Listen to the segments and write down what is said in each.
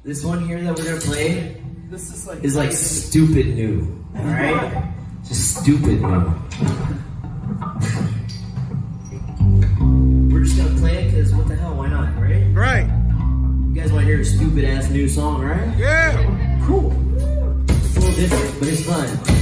This one here that we're gonna play This is like stupid new. Alright? Just stupid new. We're just gonna play it because what the hell, why not, right? Right. You guys wanna hear a stupid ass new song, right? Yeah. Cool. It's a little different, but it's fun.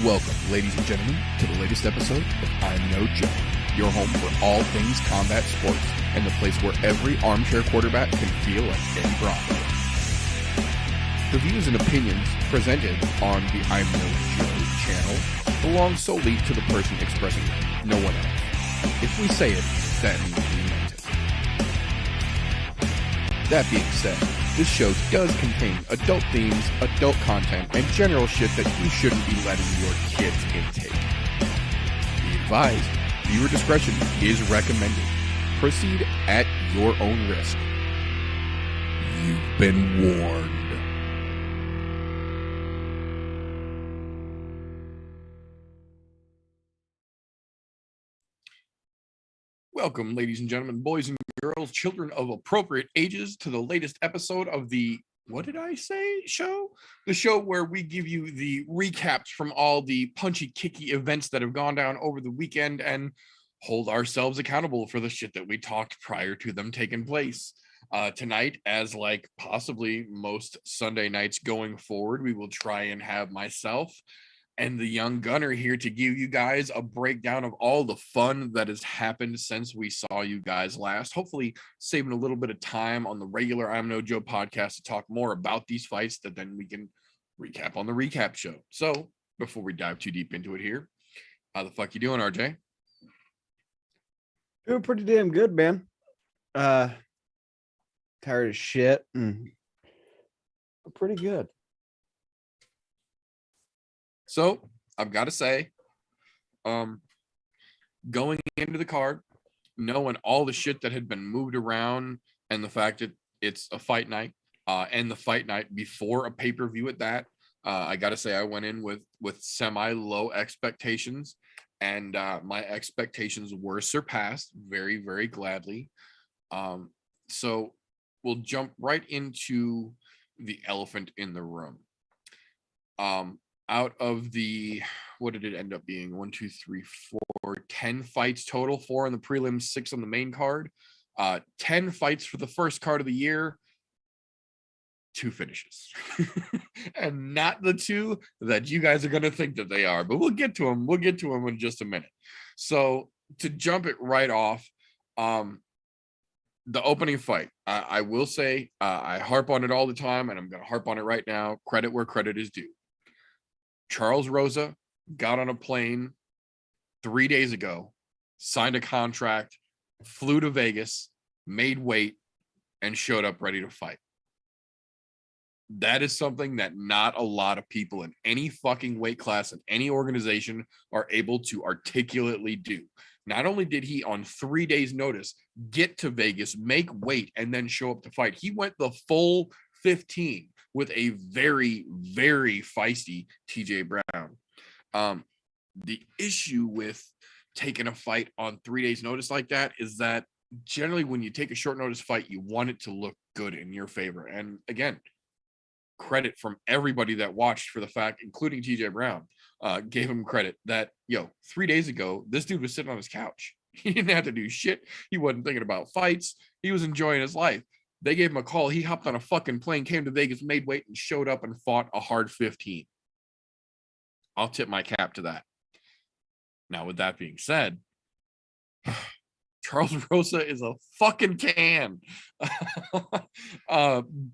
Welcome, ladies and gentlemen, to the latest episode of I'm No Joe, your home for all things combat sports and the place where every armchair quarterback can feel like Ben Bronco. The views and opinions presented on the I'm No Joe channel belong solely to the person expressing them, no one else. If we say it, that means we meant it. That being said, this show does contain adult themes, adult content, and general shit that you shouldn't be letting your kids intake. Be advised, viewer discretion is recommended. Proceed at your own risk. You've been warned. Welcome, ladies and gentlemen, boys and girls, children of appropriate ages, to the latest episode of the What Did I Say show? The show where we give you the recaps from all the punchy, kicky events that have gone down over the weekend and hold ourselves accountable for the shit that we talked prior to them taking place. Tonight, as like possibly most Sunday nights going forward, we will try and have myself and the young gunner here to give you guys a breakdown of all the fun that has happened since we saw you guys last. Hopefully saving a little bit of time on the regular I'm No Joe podcast to talk more about these fights that then we can recap on the recap show. So before we dive too deep into it here, how the fuck you doing, RJ? Doing pretty damn good, man. Tired as shit. Pretty good. So I've got to say, going into the card, knowing all the shit that had been moved around and the fact that it's a fight night, and the fight night before a pay-per-view at that, I got to say I went in with semi-low expectations, and my expectations were surpassed very, very gladly. So we'll jump right into the elephant in the room. Out of the, what did it end up being? 1, 2, 3, 4, 10 fights total, 4 on the prelims, 6 on the main card. 10 fights for the first card of the year, 2 finishes. And not the 2 that you guys are going to think that they are, but we'll get to them. We'll get to them in just a minute. So to jump it right off, the opening fight, I will say, I harp on it all the time, and I'm going to harp on it right now. Credit where credit is due. Charles Rosa got on a plane 3 days ago, signed a contract, flew to Vegas, made weight, and showed up ready to fight. That is something that not a lot of people in any fucking weight class in any organization are able to articulately do. Not only did he, on 3 days' notice, get to Vegas, make weight, and then show up to fight, he went the full 15 with a very, very feisty TJ Brown. The issue with taking a fight on 3 days' notice like that is that generally when you take a short notice fight, you want it to look good in your favor. And again, credit from everybody that watched for the fact, including TJ Brown, gave him credit that, 3 days ago, this dude was sitting on his couch. He didn't have to do shit. He wasn't thinking about fights. He was enjoying his life. They gave him a call. He hopped on a fucking plane, came to Vegas, made weight, and showed up and fought a hard 15. I'll tip my cap to that. Now, with that being said, Charles Rosa is a fucking can.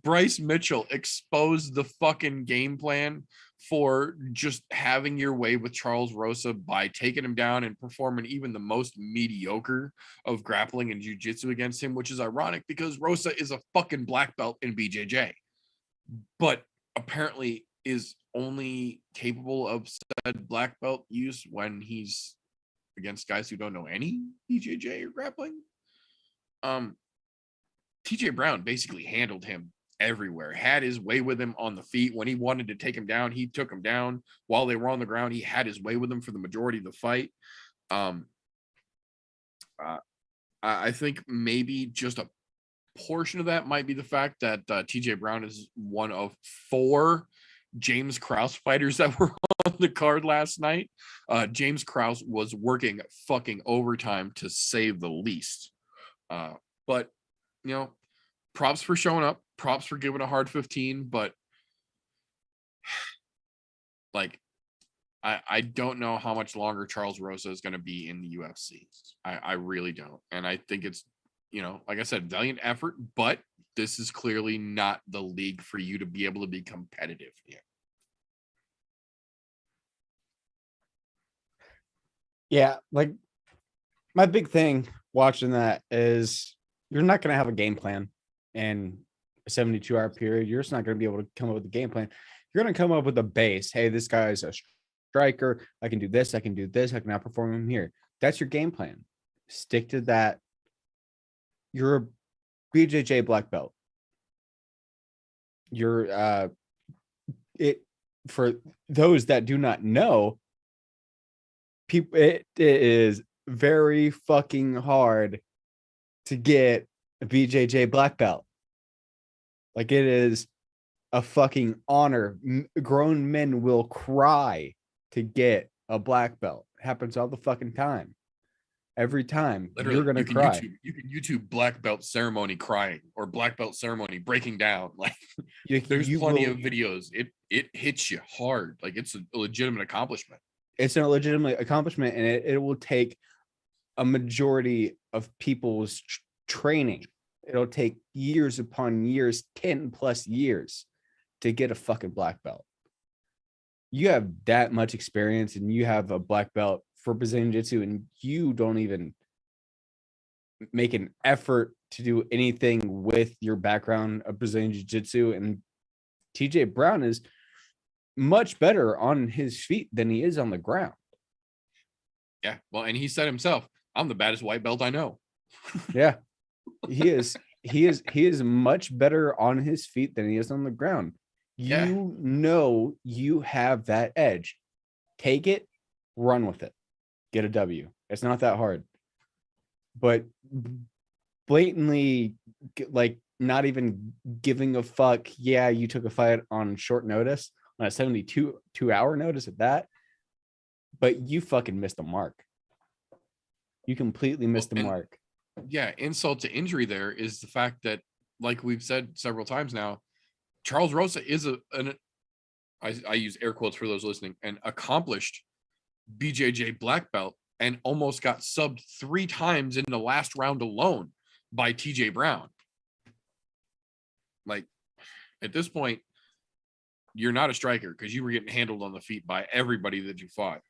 Bryce Mitchell exposed the fucking game plan for just having your way with Charles Rosa by taking him down and performing even the most mediocre of grappling and jiu-jitsu against him, which is ironic because Rosa is a fucking black belt in BJJ, but apparently is only capable of said black belt use when he's against guys who don't know any BJJ or grappling. TJ Brown basically handled him everywhere, had his way with him on the feet. When he wanted to take him down, he took him down. While they were on the ground, he had his way with him for the majority of the fight. I think maybe just a portion of that might be the fact that TJ Brown is one of 4 James Krause fighters that were on the card last night. James Krause was working fucking overtime to save the least. But, props for showing up. Props for giving a hard 15. But, like, I don't know how much longer Charles Rosa is going to be in the UFC. I really don't. And I think it's, like I said, valiant effort, but this is clearly not the league for you to be able to be competitive in. Yeah, like my big thing watching that is you're not going to have a game plan in a 72-hour period. You're just not going to be able to come up with a game plan. You're going to come up with a base. Hey, this guy's a striker. I can do this. I can do this. I can outperform him here. That's your game plan. Stick to that. You're a BJJ black belt. You're it for those that do not know, people, it is very fucking hard to get a BJJ black belt. Like, it is a fucking honor. Grown men will cry to get a black belt. It happens all the fucking time. Every time. Literally, you're gonna you can cry. you can YouTube black belt ceremony crying or black belt ceremony breaking down. Like, there's plenty of videos. It hits you hard. Like, it's a legitimate accomplishment. It's a legitimate accomplishment, and it will take a majority of people's training. It'll take years upon years, 10 plus years to get a fucking black belt. You have that much experience and you have a black belt for Brazilian Jiu-Jitsu, and you don't even make an effort to do anything with your background of Brazilian Jiu-Jitsu. And TJ Brown is much better on his feet than he is on the ground. Yeah, well, and he said himself, I'm the baddest white belt I know. Yeah, he is. He is much better on his feet than he is on the ground. You know you have that edge. Take it, run with it, get a W. It's not that hard. But blatantly, like, not even giving a fuck. Yeah, you took a fight on short notice, on a 72-hour notice at that, but you fucking missed the mark. You completely missed the mark. Yeah, insult to injury there is the fact that, like we've said several times now, Charles Rosa is I use air quotes for those listening, an accomplished BJJ black belt, and almost got subbed 3 times in the last round alone by TJ Brown. Like, at this point, you're not a striker because you were getting handled on the feet by everybody that you fought.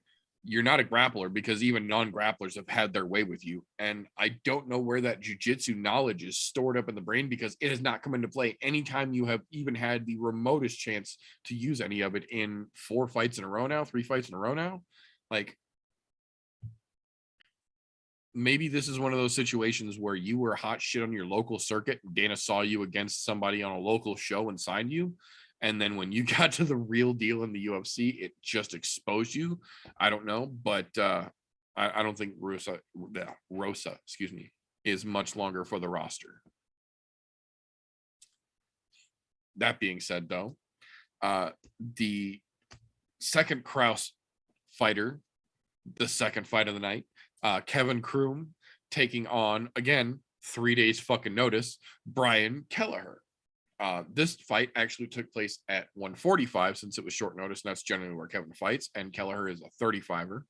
You're not a grappler because even non-grapplers have had their way with you. And I don't know where that jiu-jitsu knowledge is stored up in the brain, because it has not come into play anytime you have even had the remotest chance to use any of it in 3 fights in a row now. Like, maybe this is one of those situations where you were hot shit on your local circuit. Dana saw you against somebody on a local show and signed you. And then when you got to the real deal in the UFC, it just exposed you. I don't know, but I don't think Rosa, is much longer for the roster. That being said, though, the second Krause fighter, the second fight of the night, Kevin Kroom taking on, again, 3 days fucking notice, Brian Kelleher. This fight actually took place at 145 since it was short notice, and that's generally where Kevin fights. And Kelleher is a 35er,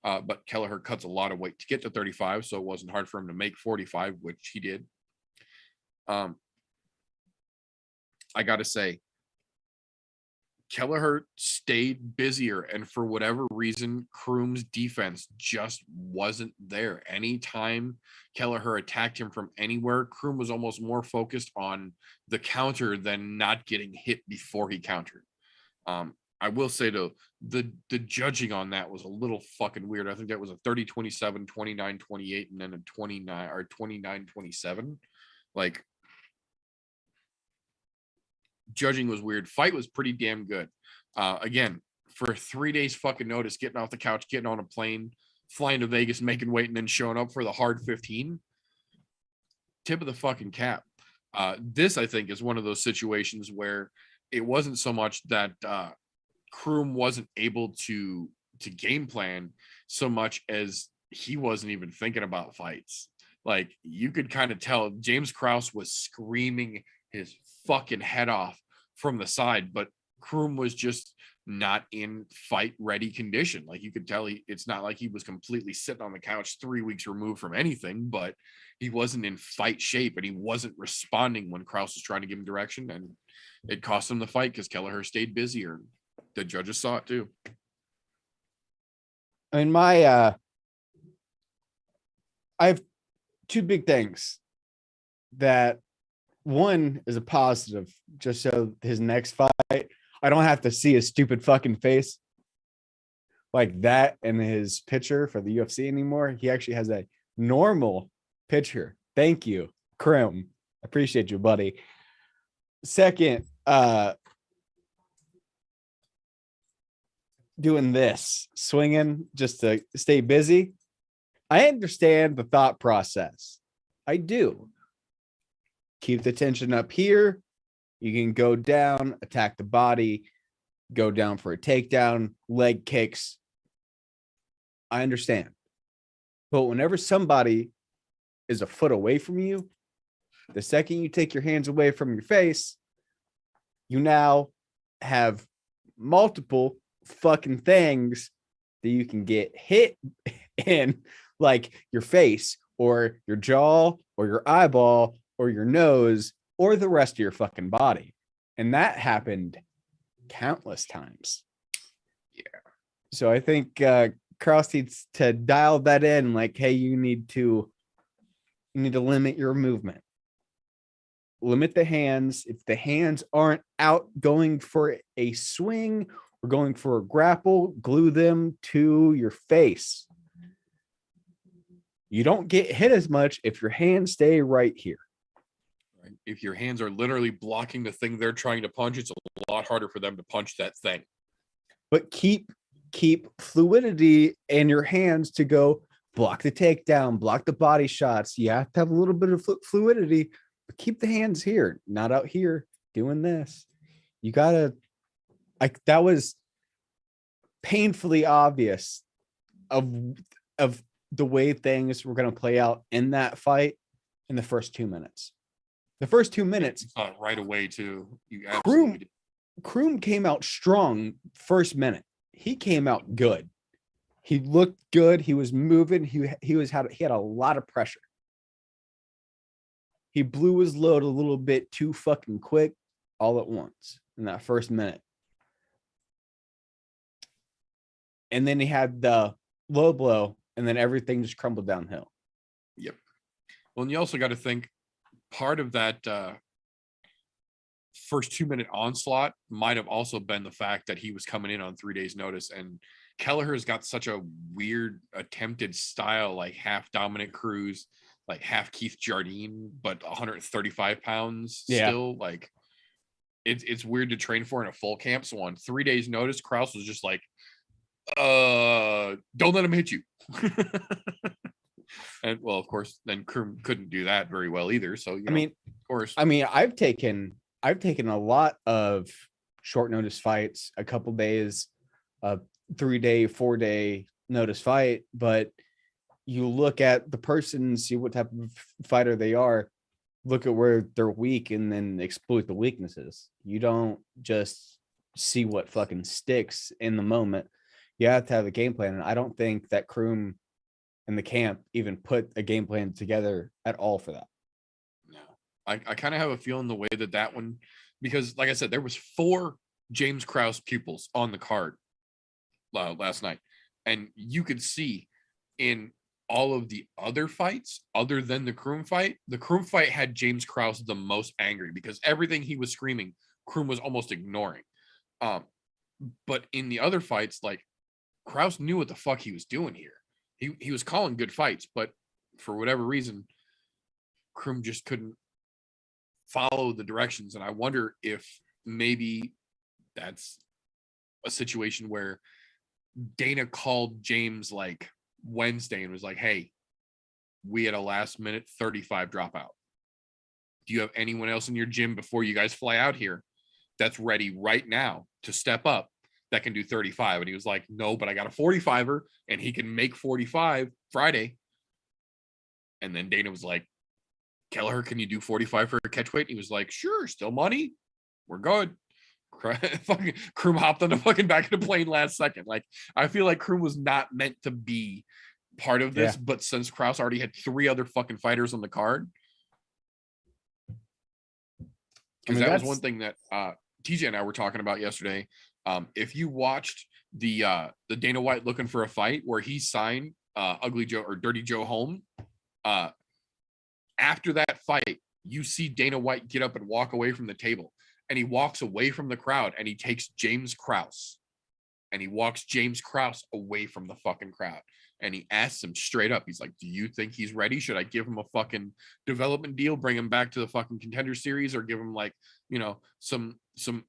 but Kelleher cuts a lot of weight to get to 35, so it wasn't hard for him to make 45, which he did. I got to say, Kelleher stayed busier, and for whatever reason, Kroom's defense just wasn't there. Anytime Kelleher attacked him from anywhere, Kroom was almost more focused on the counter than not getting hit before he countered. I will say, though, the judging on that was a little fucking weird. I think that was a 30-27, 29-28, and then a 29 or 29-27. Like, judging was weird. Fight was pretty damn good. Again, for 3 days fucking notice, getting off the couch, getting on a plane, flying to Vegas, making weight, and then showing up for the hard 15. Tip of the fucking cap. This, I think, is one of those situations where it wasn't so much that Kroom wasn't able to game plan so much as he wasn't even thinking about fights. Like, you could kind of tell James Krause was screaming his fucking head off from the side, but Kroom was just not in fight ready condition. Like you could tell it's not like he was completely sitting on the couch 3 weeks removed from anything, but he wasn't in fight shape and he wasn't responding when Krause was trying to give him direction, and it cost him the fight because Kelleher stayed busier. The judges saw it too. I mean, I have two big things. That one is a positive, just so his next fight, I don't have to see his stupid fucking face like that in his picture for the UFC anymore. He actually has a normal picture. Thank you, Krim. Appreciate you, buddy. Second, doing this, swinging just to stay busy. I understand the thought process. I do. Keep the tension up here. You can go down, attack the body, go down for a takedown, leg kicks. I understand. But whenever somebody is a foot away from you, the second you take your hands away from your face, you now have multiple fucking things that you can get hit in, like your face or your jaw or your eyeball or your nose or the rest of your fucking body. And that happened countless times. Yeah. So I think Krause needs to dial that in, like, hey, you need to limit your movement. Limit the hands. If the hands aren't out going for a swing or going for a grapple, glue them to your face. You don't get hit as much if your hands stay right here. If your hands are literally blocking the thing they're trying to punch, it's a lot harder for them to punch that thing. But keep fluidity in your hands to go block the takedown, block the body shots. You have to have a little bit of fluidity, but keep the hands here, not out here doing this. You gotta, like, that was painfully obvious of the way things were going to play out in that fight in the first 2 minutes. The first 2 minutes, right away too. You absolutely Kroom came out strong first minute. He came out good. He looked good. He was moving. He had a lot of pressure. He blew his load a little bit too fucking quick all at once in that first minute. And then he had the low blow, and then everything just crumbled downhill. Yep. Well, and you also got to think part of that first 2 minute onslaught might have also been the fact that he was coming in on 3 days notice, and Kelleher's got such a weird attempted style, like half Dominic Cruz, like half Keith Jardine, but 135 pounds still. Like it's weird to train for in a full camp. So on 3 days notice, Krause was just like, don't let him hit you. And well, of course, then Kroom couldn't do that very well either. So of course, I've taken a lot of short notice fights, a couple days, 3 day, 4 day notice fight. But you look at the person, see what type of fighter they are, look at where they're weak, and then exploit the weaknesses. You don't just see what fucking sticks in the moment. You have to have a game plan. And I don't think that Kroom and the camp even put a game plan together at all for that. No, I kind of have a feeling the way that one, because like I said, there was 4 James Krause pupils on the card last night. And you could see in all of the other fights, other than the Kroom fight had James Krause the most angry, because everything he was screaming, Kroom was almost ignoring. But in the other fights, like, Krause knew what the fuck he was doing here. He was calling good fights, but for whatever reason, Kroom just couldn't follow the directions. And I wonder if maybe that's a situation where Dana called James like Wednesday and was like, hey, we had a last minute 35 dropout. Do you have anyone else in your gym before you guys fly out here that's ready right now to step up that can do 35? And he was like, no, but I got a 45er and he can make 45 Friday. And then Dana was like, Kelleher, can you do 45 for a catch weight? He was like, sure, still money. We're good. Fucking Kroom hopped on the fucking back of the plane last second. Like, I feel like Kroom was not meant to be part of this, but since Kraus already had 3 other fucking fighters on the card, because that was one thing that TJ and I were talking about yesterday. If you watched the Dana White looking for a fight where he signed Ugly Joe or Dirty Joe home, after that fight, you see Dana White get up and walk away from the table, and he walks away from the crowd and he takes James Krause and he walks James Krause away from the fucking crowd. And he asks him straight up, he's like, do you think he's ready? Should I give him a fucking development deal, bring him back to the fucking Contender Series, or give him like, you know, some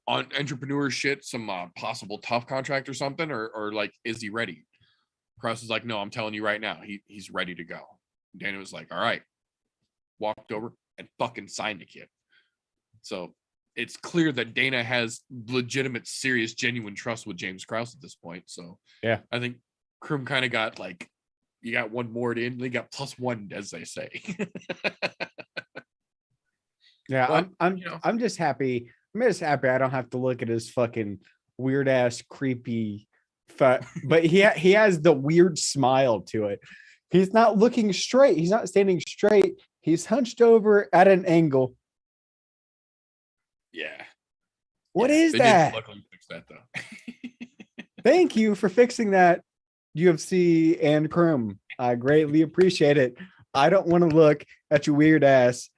entrepreneur shit, some possible tough contract or something, or like, is he ready? Krause is like, no, I'm telling you right now, he's ready to go. Dana was like, all right, walked over and fucking signed the kid. So it's clear that Dana has legitimate, serious, genuine trust with James Krause at this point. So yeah, I think Kroom kind of got like, you got one more in, they got +1, as they say. Yeah, But, I'm just happy. I'm just happy I don't have to look at his fucking weird ass creepy but he has the weird smile to it. He's not looking straight. He's not standing straight. He's hunched over at an angle. Yeah. What Yeah, is they that? did luckily fix that though. Thank you for fixing that, UFC and Kroom. I greatly appreciate it. I don't want to look at your weird ass.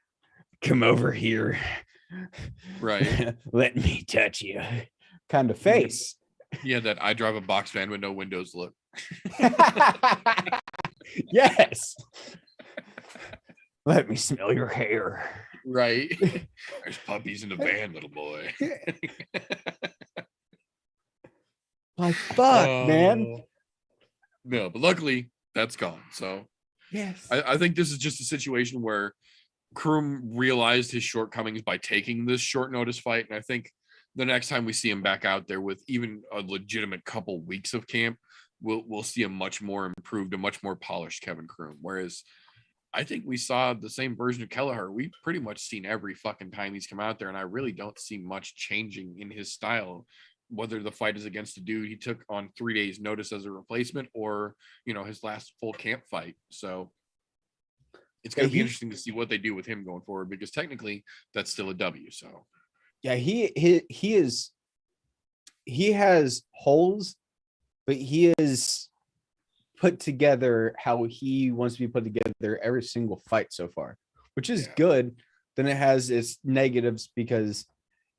Come over here. Right. Let me touch you. Kind of face. Yeah, that I drive a box van with no windows look. Yes. Let me smell your hair. Right. There's puppies in the van, little boy. My fuck, man. No, but luckily that's gone. So Yes. I think this is just a situation where Kroom realized his shortcomings by taking this short notice fight. And I think the next time we see him back out there with even a legitimate couple weeks of camp, we'll see a much more improved, a much more polished Kevin Kroom. Whereas I think we saw the same version of Kelleher. We've pretty much seen every fucking time he's come out there, and I really don't see much changing in his style, whether the fight is against a dude he took on 3 days notice as a replacement or, you know, his last full camp fight. So it's going to be interesting to see what they do with him going forward, because technically that's still a W. So yeah, he has holes, but he is put together how he wants to be put together every single fight so far, which is good. Then it has its negatives, because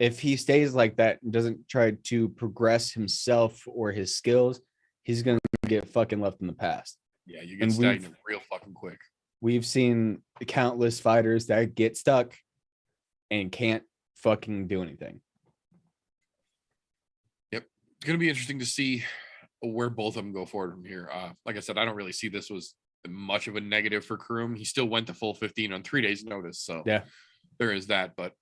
if he stays like that and doesn't try to progress himself or his skills, he's going to get fucking left in the past. Yeah, you get stagnant real fucking quick. We've seen countless fighters that get stuck and can't fucking do anything. Yep. It's going to be interesting to see where both of them go forward from here. Like I said, I don't really see this was much of a negative for Kroom. He still went to full 15 on 3 days notice. So yeah, there is that, but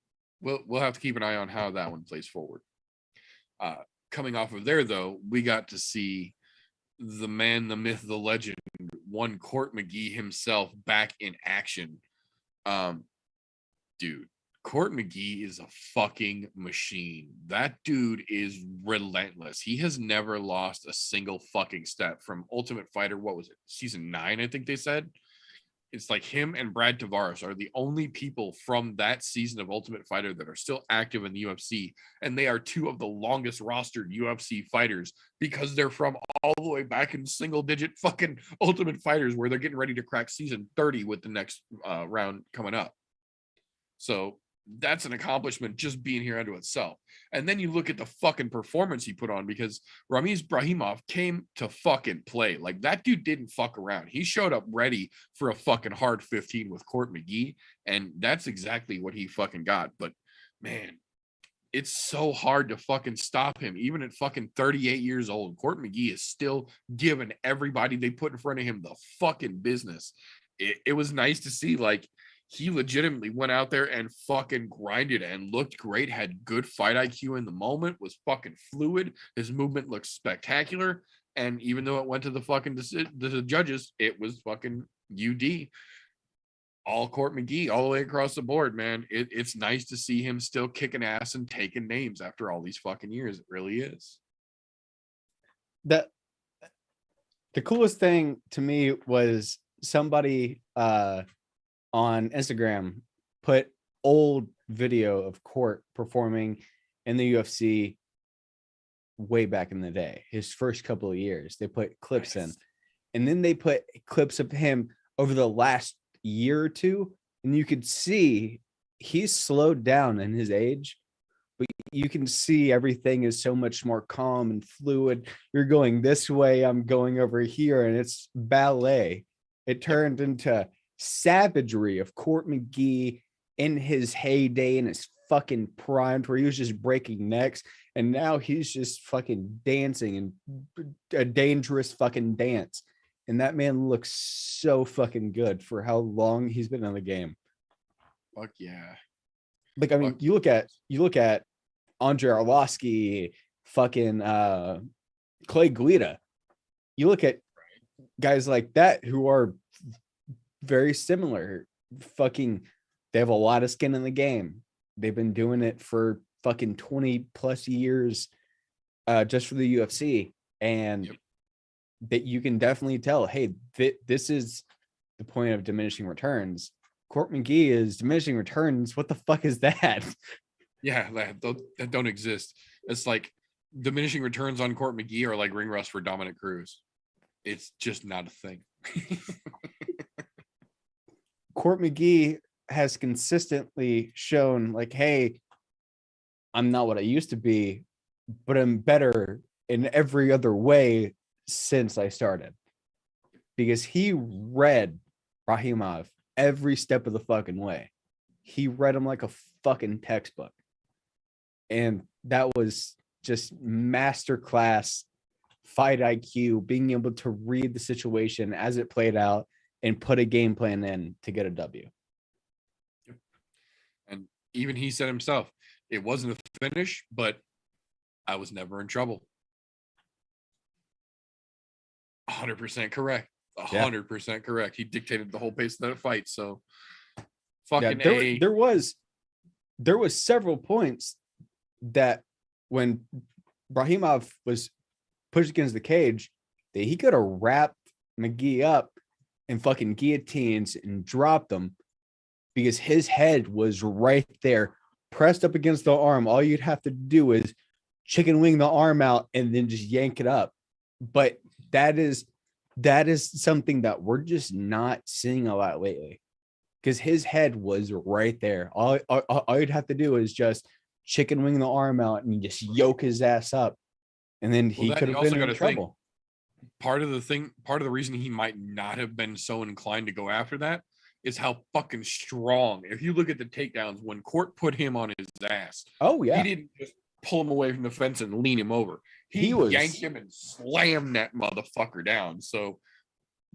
we'll have to keep an eye on how that one plays forward. Coming off of there, though, we got to see the man, the myth, the legend, one Court McGee himself back in action. Dude, Court McGee is a fucking machine. That dude is relentless. He has never lost a single fucking step from Ultimate Fighter. What was it? Season 9, I think they said. It's like him and Brad Tavares are the only people from that season of Ultimate Fighter that are still active in the UFC. And they are 2 of the longest rostered UFC fighters, because they're from all the way back in single digit fucking Ultimate Fighters, where they're getting ready to crack season 30 with the next round coming up. So that's an accomplishment just being here unto itself. And then you look at the fucking performance he put on, because Ramiz Brahimov came to fucking play. Like, that dude didn't fuck around. He showed up ready for a fucking hard 15 with Court McGee, and that's exactly what he fucking got. But man, it's so hard to fucking stop him. Even at fucking 38 years old, Court McGee is still giving everybody they put in front of him the fucking business. It was nice to see, like, he legitimately went out there and fucking grinded and looked great, had good fight IQ in the moment, was fucking fluid. His movement looked spectacular. And even though it went to the fucking the judges, it was fucking UD. all Court McGee, all the way across the board, man. It's nice to see him still kicking ass and taking names after all these fucking years. It really is. That the coolest thing to me was somebody on Instagram put old video of Court performing in the UFC way back in the day, his first couple of years. They put clips in, and then they put clips of him over the last year or two, and you could see he's slowed down in his age, but you can see everything is so much more calm and fluid. You're going this way, I'm going over here, and it's ballet. It turned into savagery of Court McGee in his heyday, in his fucking prime, where he was just breaking necks, and now he's just fucking dancing and a dangerous fucking dance. And that man looks so fucking good for how long he's been in the game. Fuck yeah. Like, I mean, you look at Andre Arlovsky, fucking Clay Guida. You look at guys like that who are very similar. Fucking, they have a lot of skin in the game. They've been doing it for fucking 20 plus years, just for the UFC. And that you can definitely tell, hey, this is the point of diminishing returns. Court McGee is diminishing returns. What the fuck is that? Yeah, that don't exist. It's like diminishing returns on Court McGee are like ring rust for Dominic Cruz. It's just not a thing. Court McGee has consistently shown, like, hey, I'm not what I used to be, but I'm better in every other way since I started. Because he read Rahimov every step of the fucking way. He read him like a fucking textbook. And that was just masterclass fight IQ, being able to read the situation as it played out and put a game plan in to get a W. And even he said himself, it wasn't a finish, but I was never in trouble. 100% correct. 100% correct. He dictated the whole pace of that fight. So fucking there was several points that when Brahimov was pushed against the cage, that he could have wrapped McGee up in fucking guillotines and dropped them, because his head was right there, pressed up against the arm. All you'd have to do is chicken wing the arm out and then just yank it up. But that is something that we're just not seeing a lot lately, because his head was right there. All you'd have to do is just chicken wing the arm out and just yoke his ass up, and then he could have been in trouble. Part of the reason he might not have been so inclined to go after that is how fucking strong. If you look at the takedowns, when Court put him on his ass, oh yeah, he didn't just pull him away from the fence and lean him over. He yanked him and slammed that motherfucker down. So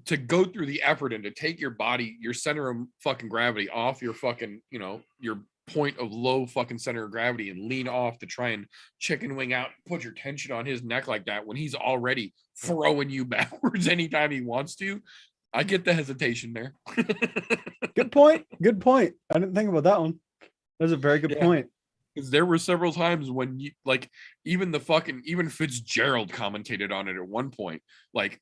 to go through the effort and to take your body, your center of fucking gravity off your fucking, your point of low fucking center of gravity, and lean off to try and chicken wing out, put your tension on his neck like that when he's already throwing you backwards anytime he wants to. I get the hesitation there. Good point. I didn't think about that one. That's a very good point. Because there were several times when you, like, even Fitzgerald commentated on it at one point. Like,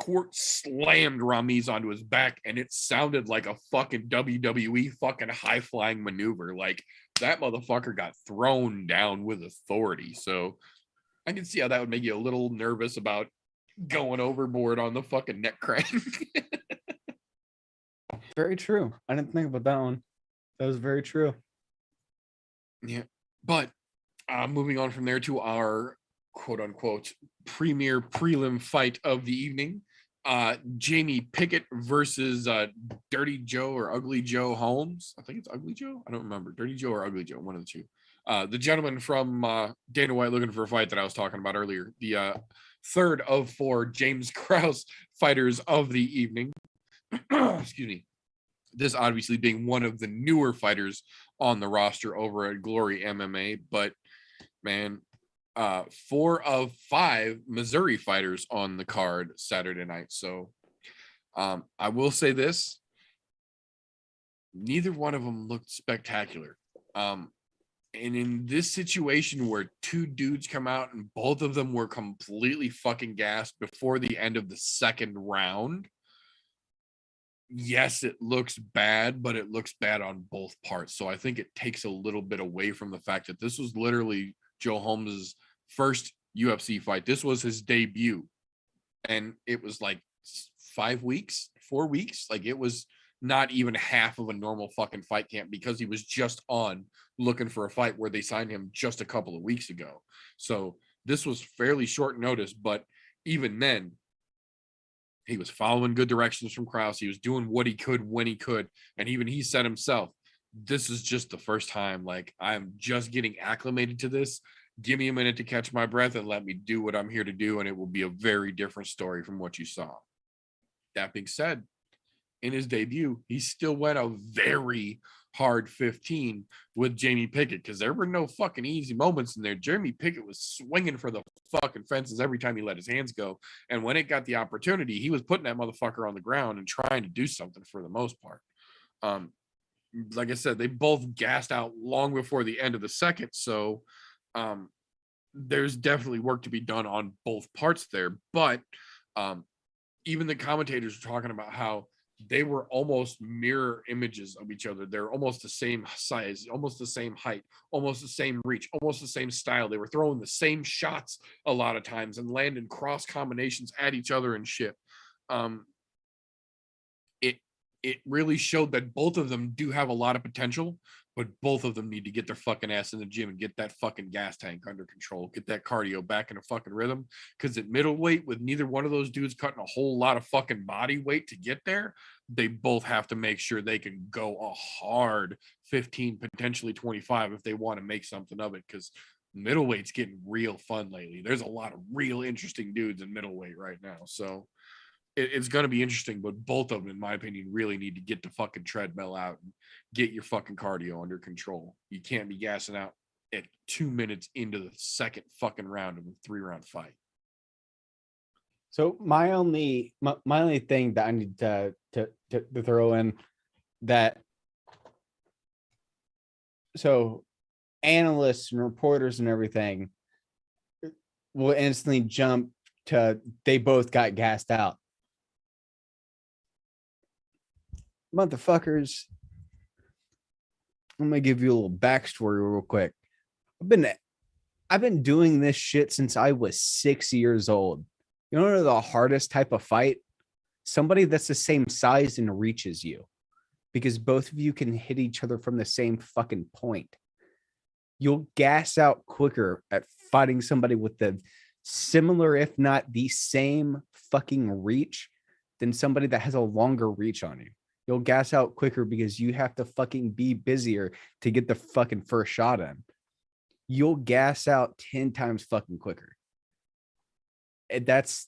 Court slammed Ramiz onto his back, and it sounded like a fucking WWE fucking high flying maneuver. Like, that motherfucker got thrown down with authority. So I can see how that would make you a little nervous about going overboard on the fucking neck crank. Very true. I didn't think about that one. That was very true. Yeah. But moving on from there to our quote unquote premier prelim fight of the evening, Jamie Pickett versus Dirty Joe or Ugly Joe Holmes. I think it's Ugly Joe. I don't remember. Dirty Joe or Ugly Joe, one of the two. The gentleman from Dana White Looking for a Fight that I was talking about earlier. The third of 4 James Krause fighters of the evening. Excuse me. This obviously being one of the newer fighters on the roster over at Glory MMA. But, man, 4 of 5 Missouri fighters on the card Saturday night. So I will say this. neither one of them looked spectacular. And in this situation where two dudes come out and both of them were completely fucking gassed before the end of the second round, yes, it looks bad, but it looks bad on both parts. So I think it takes a little bit away from the fact that this was literally Joe Holmes's first UFC fight. This was his debut. And it was like 5 weeks, 4 weeks. Like it was not even half of a normal fucking fight camp because he was just on looking for a fight where they signed him just a couple of weeks ago. So this was fairly short notice, but even then, he was following good directions from Krause. He was doing what he could when he could. And even he said himself, this is just the first time. Like, I'm just getting acclimated to this. Give me a minute to catch my breath and let me do what I'm here to do. And it will be a very different story from what you saw. That being said, in his debut, he still went a very hard 15 with Jamie Pickett because there were no fucking easy moments in there. Jamie Pickett was swinging for the fucking fences every time he let his hands go. And when it got the opportunity, he was putting that motherfucker on the ground and trying to do something for the most part. Like I said, they both gassed out long before the end of the second. So there's definitely work to be done on both parts there. But even the commentators were talking about how they were almost mirror images of each other. They're almost the same size, almost the same height, almost the same reach, almost the same style. They were throwing the same shots a lot of times and landing cross combinations at each other and shit. It really showed that both of them do have a lot of potential, but both of them need to get their fucking ass in the gym and get that fucking gas tank under control, get that cardio back in a fucking rhythm. Because at middleweight, with neither one of those dudes cutting a whole lot of fucking body weight to get there, they both have to make sure they can go a hard 15, potentially 25 if they want to make something of it. Because middleweight's getting real fun lately. There's a lot of real interesting dudes in middleweight right now. So it's going to be interesting, but both of them, in my opinion, really need to get the fucking treadmill out and get your fucking cardio under control. You can't be gassing out at 2 minutes into the second fucking round of a 3-round fight. So my only thing that I need to throw in that, so analysts and reporters and everything will instantly jump to they both got gassed out. Motherfuckers, I'm gonna give you a little backstory real quick. I've been doing this shit since I was 6 years old. You know the hardest type of fight? Somebody that's the same size and reaches you, because both of you can hit each other from the same fucking point. You'll gas out quicker at fighting somebody with the similar, if not the same fucking reach, than somebody that has a longer reach on you. You'll gas out quicker because you have to fucking be busier to get the fucking first shot in. You'll gas out 10 times fucking quicker. And that's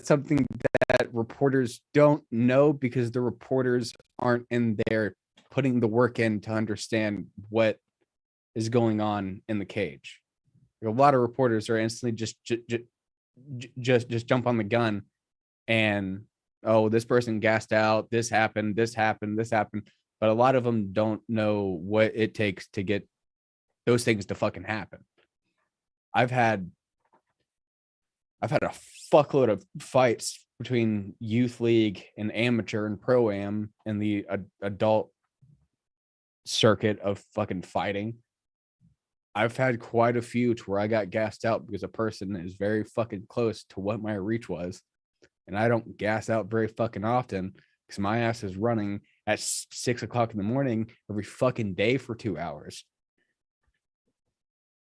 something that reporters don't know because the reporters aren't in there putting the work in to understand what is going on in the cage. A lot of reporters are instantly just jump on the gun and, oh, this person gassed out, this happened. But a lot of them don't know what it takes to get those things to fucking happen. I've had a fuckload of fights between youth league and amateur and pro-am and the adult circuit of fucking fighting. I've had quite a few to where I got gassed out because a person is very fucking close to what my reach was. And I don't gas out very fucking often because my ass is running at 6 o'clock in the morning every fucking day for 2 hours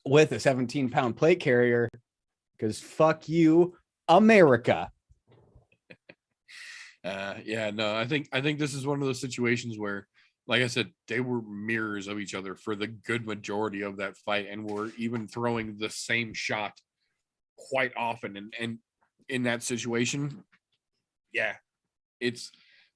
with a 17-pound plate carrier because fuck you, America. I think this is one of those situations where, like I said, they were mirrors of each other for the good majority of that fight and were even throwing the same shot quite often. And in that situation,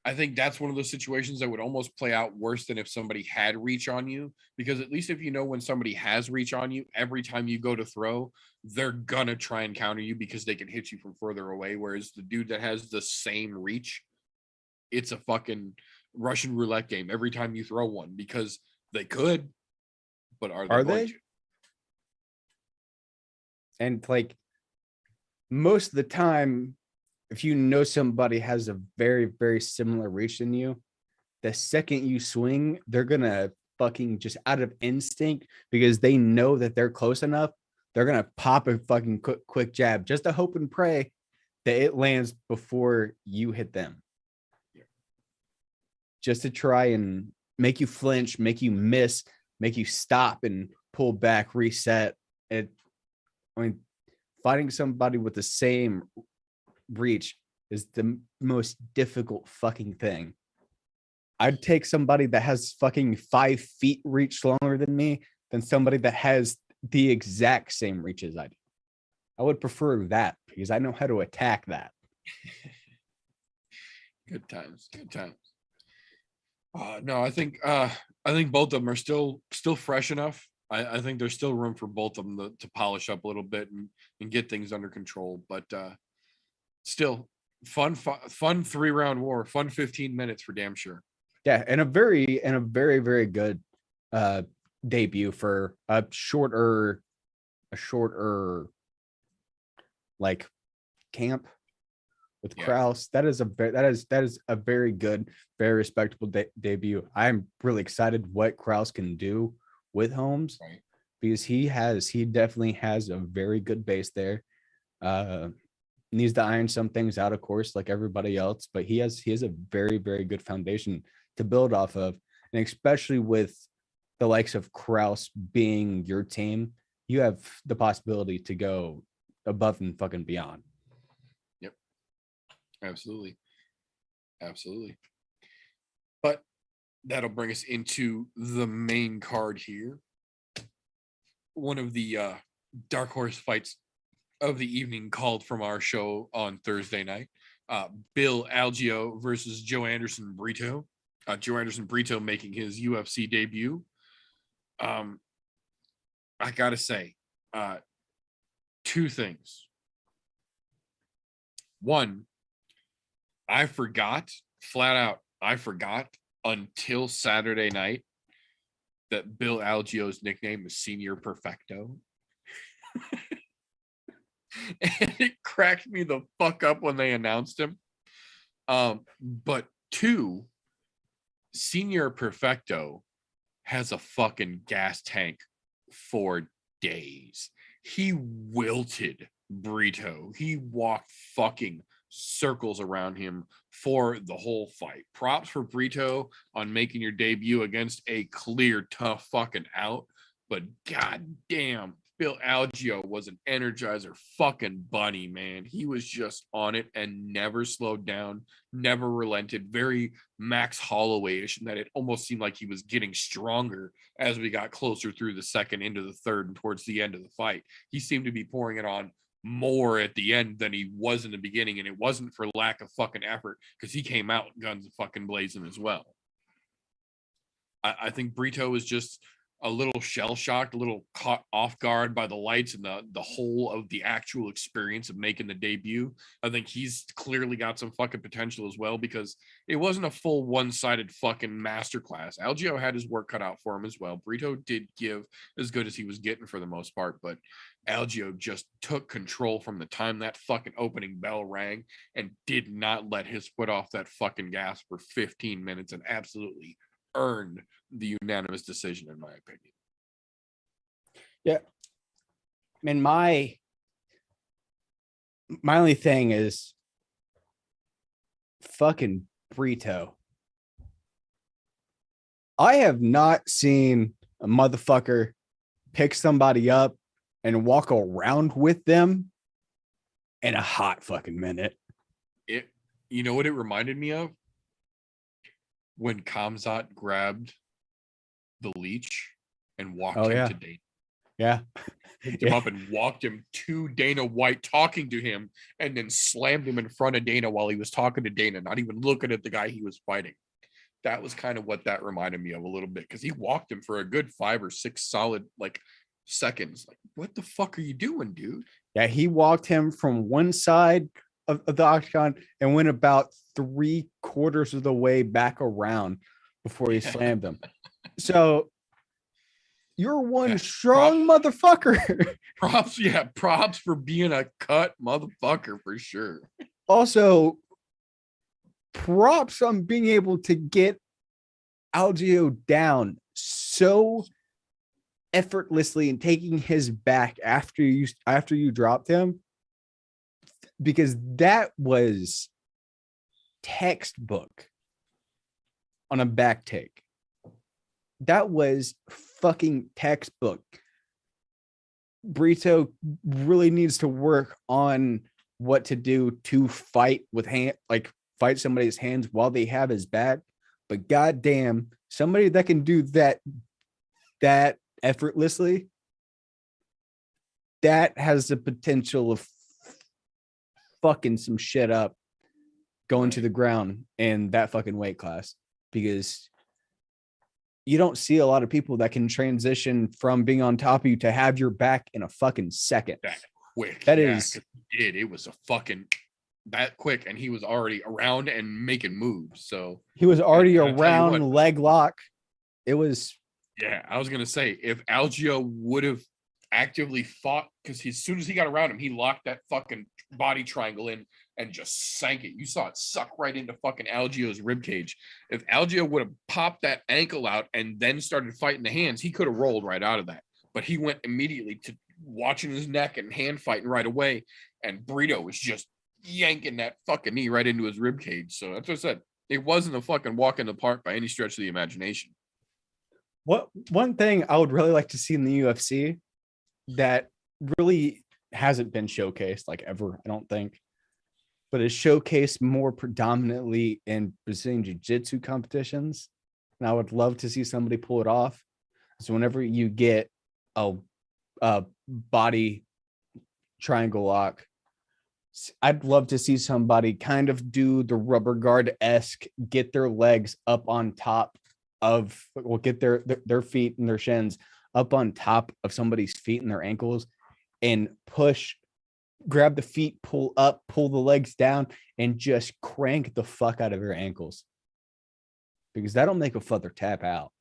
I think that's one of those situations that would almost play out worse than if somebody had reach on you, because at least if you know when somebody has reach on you, every time you go to throw, they're gonna try and counter you because they can hit you from further away. Whereas the dude that has the same reach, it's a fucking Russian roulette game every time you throw one because they could, but are Are going they? to? And like most of the time, if you know somebody has a very, very similar reach than you, the second you swing, they're gonna fucking just out of instinct because they know that they're close enough, they're gonna pop a fucking quick jab just to hope and pray that it lands before you hit them. Yeah. Just to try and make you flinch, make you miss, make you stop and pull back, reset. I mean, finding somebody with the same reach is the most difficult fucking thing. I'd take somebody that has fucking 5 feet reach longer than me than somebody that has the exact same reach as I do. I would prefer that because I know how to attack that. Good times. Good times. No, I think both of them are still fresh enough. I think there's still room for both of them to polish up a little bit and get things under control. But still, fun 3-round war, fun 15 minutes for damn sure. Yeah, and a very, very good debut for a shorter like camp with Kraus. That is a very good, very respectable debut. I'm really excited what Kraus can do with Holmes, right? Because he definitely has a very good base there. Needs to iron some things out, of course, like everybody else, but he has a very, very good foundation to build off of, and especially with the likes of Kraus being your team, you have the possibility to go above and fucking beyond. Yep, absolutely. But that'll bring us into the main card here. One of the dark horse fights of the evening called from our show on Thursday night. Bill Algio versus Joe Anderson Burrito. Joe Anderson Burrito making his UFC debut. I gotta say, 2 things. One, I forgot until Saturday night that Bill Algio's nickname is Senior Perfecto. And it cracked me the fuck up when they announced him. But 2, Senior Perfecto has a fucking gas tank for days. He wilted Burrito. He walked fucking circles around him for the whole fight. Props for Burrito on making your debut against a clear, tough fucking out. But goddamn, Bill Algio was an energizer fucking bunny, man. He was just on it and never slowed down, never relented. Very Max Holloway-ish, in that it almost seemed like he was getting stronger as we got closer through the second into the third and towards the end of the fight. He seemed to be pouring it on more at the end than he was in the beginning, and it wasn't for lack of fucking effort because he came out guns fucking blazing as well. I think Burrito is just a little shell-shocked, a little caught off guard by the lights and the whole of the actual experience of making the debut. I think he's clearly got some fucking potential as well, because it wasn't a full one-sided fucking masterclass. Algio had his work cut out for him as well. Burrito did give as good as he was getting for the most part, but Algio just took control from the time that fucking opening bell rang and did not let his foot off that fucking gas for 15 minutes and absolutely earned the unanimous decision, in my opinion. Yeah. I mean, my only thing is fucking Burrito. I have not seen a motherfucker pick somebody up and walk around with them in a hot fucking minute. You know what it reminded me of? When Kamzat grabbed the leech and walked him to Dana. Yeah. Picked him up and walked him to Dana White, talking to him, and then slammed him in front of Dana while he was talking to Dana, not even looking at the guy he was fighting. That was kind of what that reminded me of a little bit, because he walked him for a good 5 or 6 solid seconds. Like, what the fuck are you doing, dude? Yeah, he walked him from one side of the octagon and went about 3/4 of the way back around before he slammed him. So you're one strong motherfucker. Props for being a cut motherfucker for sure. Also, props on being able to get Algio down so effortlessly and taking his back after you dropped him, because that was textbook on a back take. That was fucking textbook. Burrito really needs to work on what to do to fight with fight somebody's hands while they have his back. But goddamn, somebody that can do that effortlessly, that has the potential of fucking some shit up going to the ground in that fucking weight class, because you don't see a lot of people that can transition from being on top of you to have your back in a fucking second. That quick. It was a fucking that quick, and he was already around and making moves. So he was already around leg lock. It was. Yeah, I was gonna say, if Algio would have actively fought, because as soon as he got around him, he locked that fucking body triangle in and just sank it. You saw it suck right into fucking Algio's rib cage. If Algio would have popped that ankle out and then started fighting the hands, he could have rolled right out of that. But he went immediately to watching his neck and hand fighting right away, and Burrito was just yanking that fucking knee right into his rib cage. So that's what I said. It wasn't a fucking walk in the park by any stretch of the imagination. One thing I would really like to see in the UFC that really hasn't been showcased like ever, I don't think, but is showcased more predominantly in Brazilian Jiu-Jitsu competitions, and I would love to see somebody pull it off. So whenever you get a body triangle lock, I'd love to see somebody kind of do the rubber guard-esque, get their legs up on top of, get their feet and their shins up on top of somebody's feet and their ankles, and push, grab the feet, pull up, pull the legs down, and just crank the fuck out of your ankles, because that'll make a fucker tap out.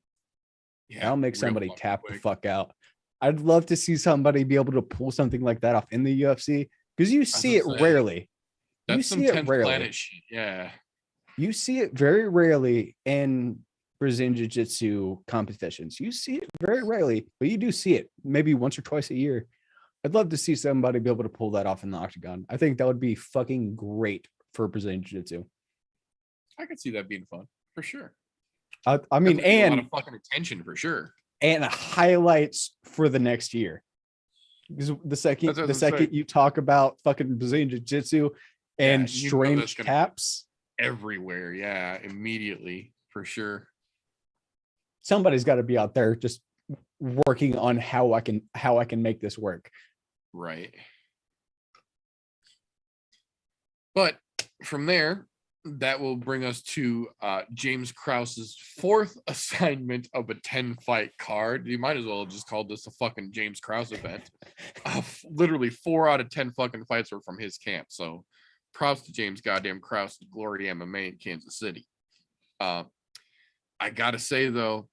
Yeah, that'll make somebody tap the fuck out. I'd love to see somebody be able to pull something like that off in the UFC, because you see it rarely. That's some 10th Planet shit. Yeah, you see it very rarely in Brazilian Jiu-Jitsu competitions. You see it very rarely, but you do see it maybe once or twice a year. I'd love to see somebody be able to pull that off in the octagon. I think that would be fucking great for Brazilian Jiu-Jitsu. I could see that being fun for sure. I mean, and a lot of fucking attention for sure, and highlights for the next year. Because the second you talk about fucking Brazilian Jiu-Jitsu and strange taps everywhere, yeah, immediately for sure. Somebody's got to be out there just working on how I can make this work. Right. But from there, that will bring us to James Krause's 4th assignment of a 10-fight card. You might as well have just called this a fucking James Krause event. Literally 4 out of 10 fucking fights were from his camp. So props to James goddamn Krause, Glory MMA in Kansas City. I gotta say though,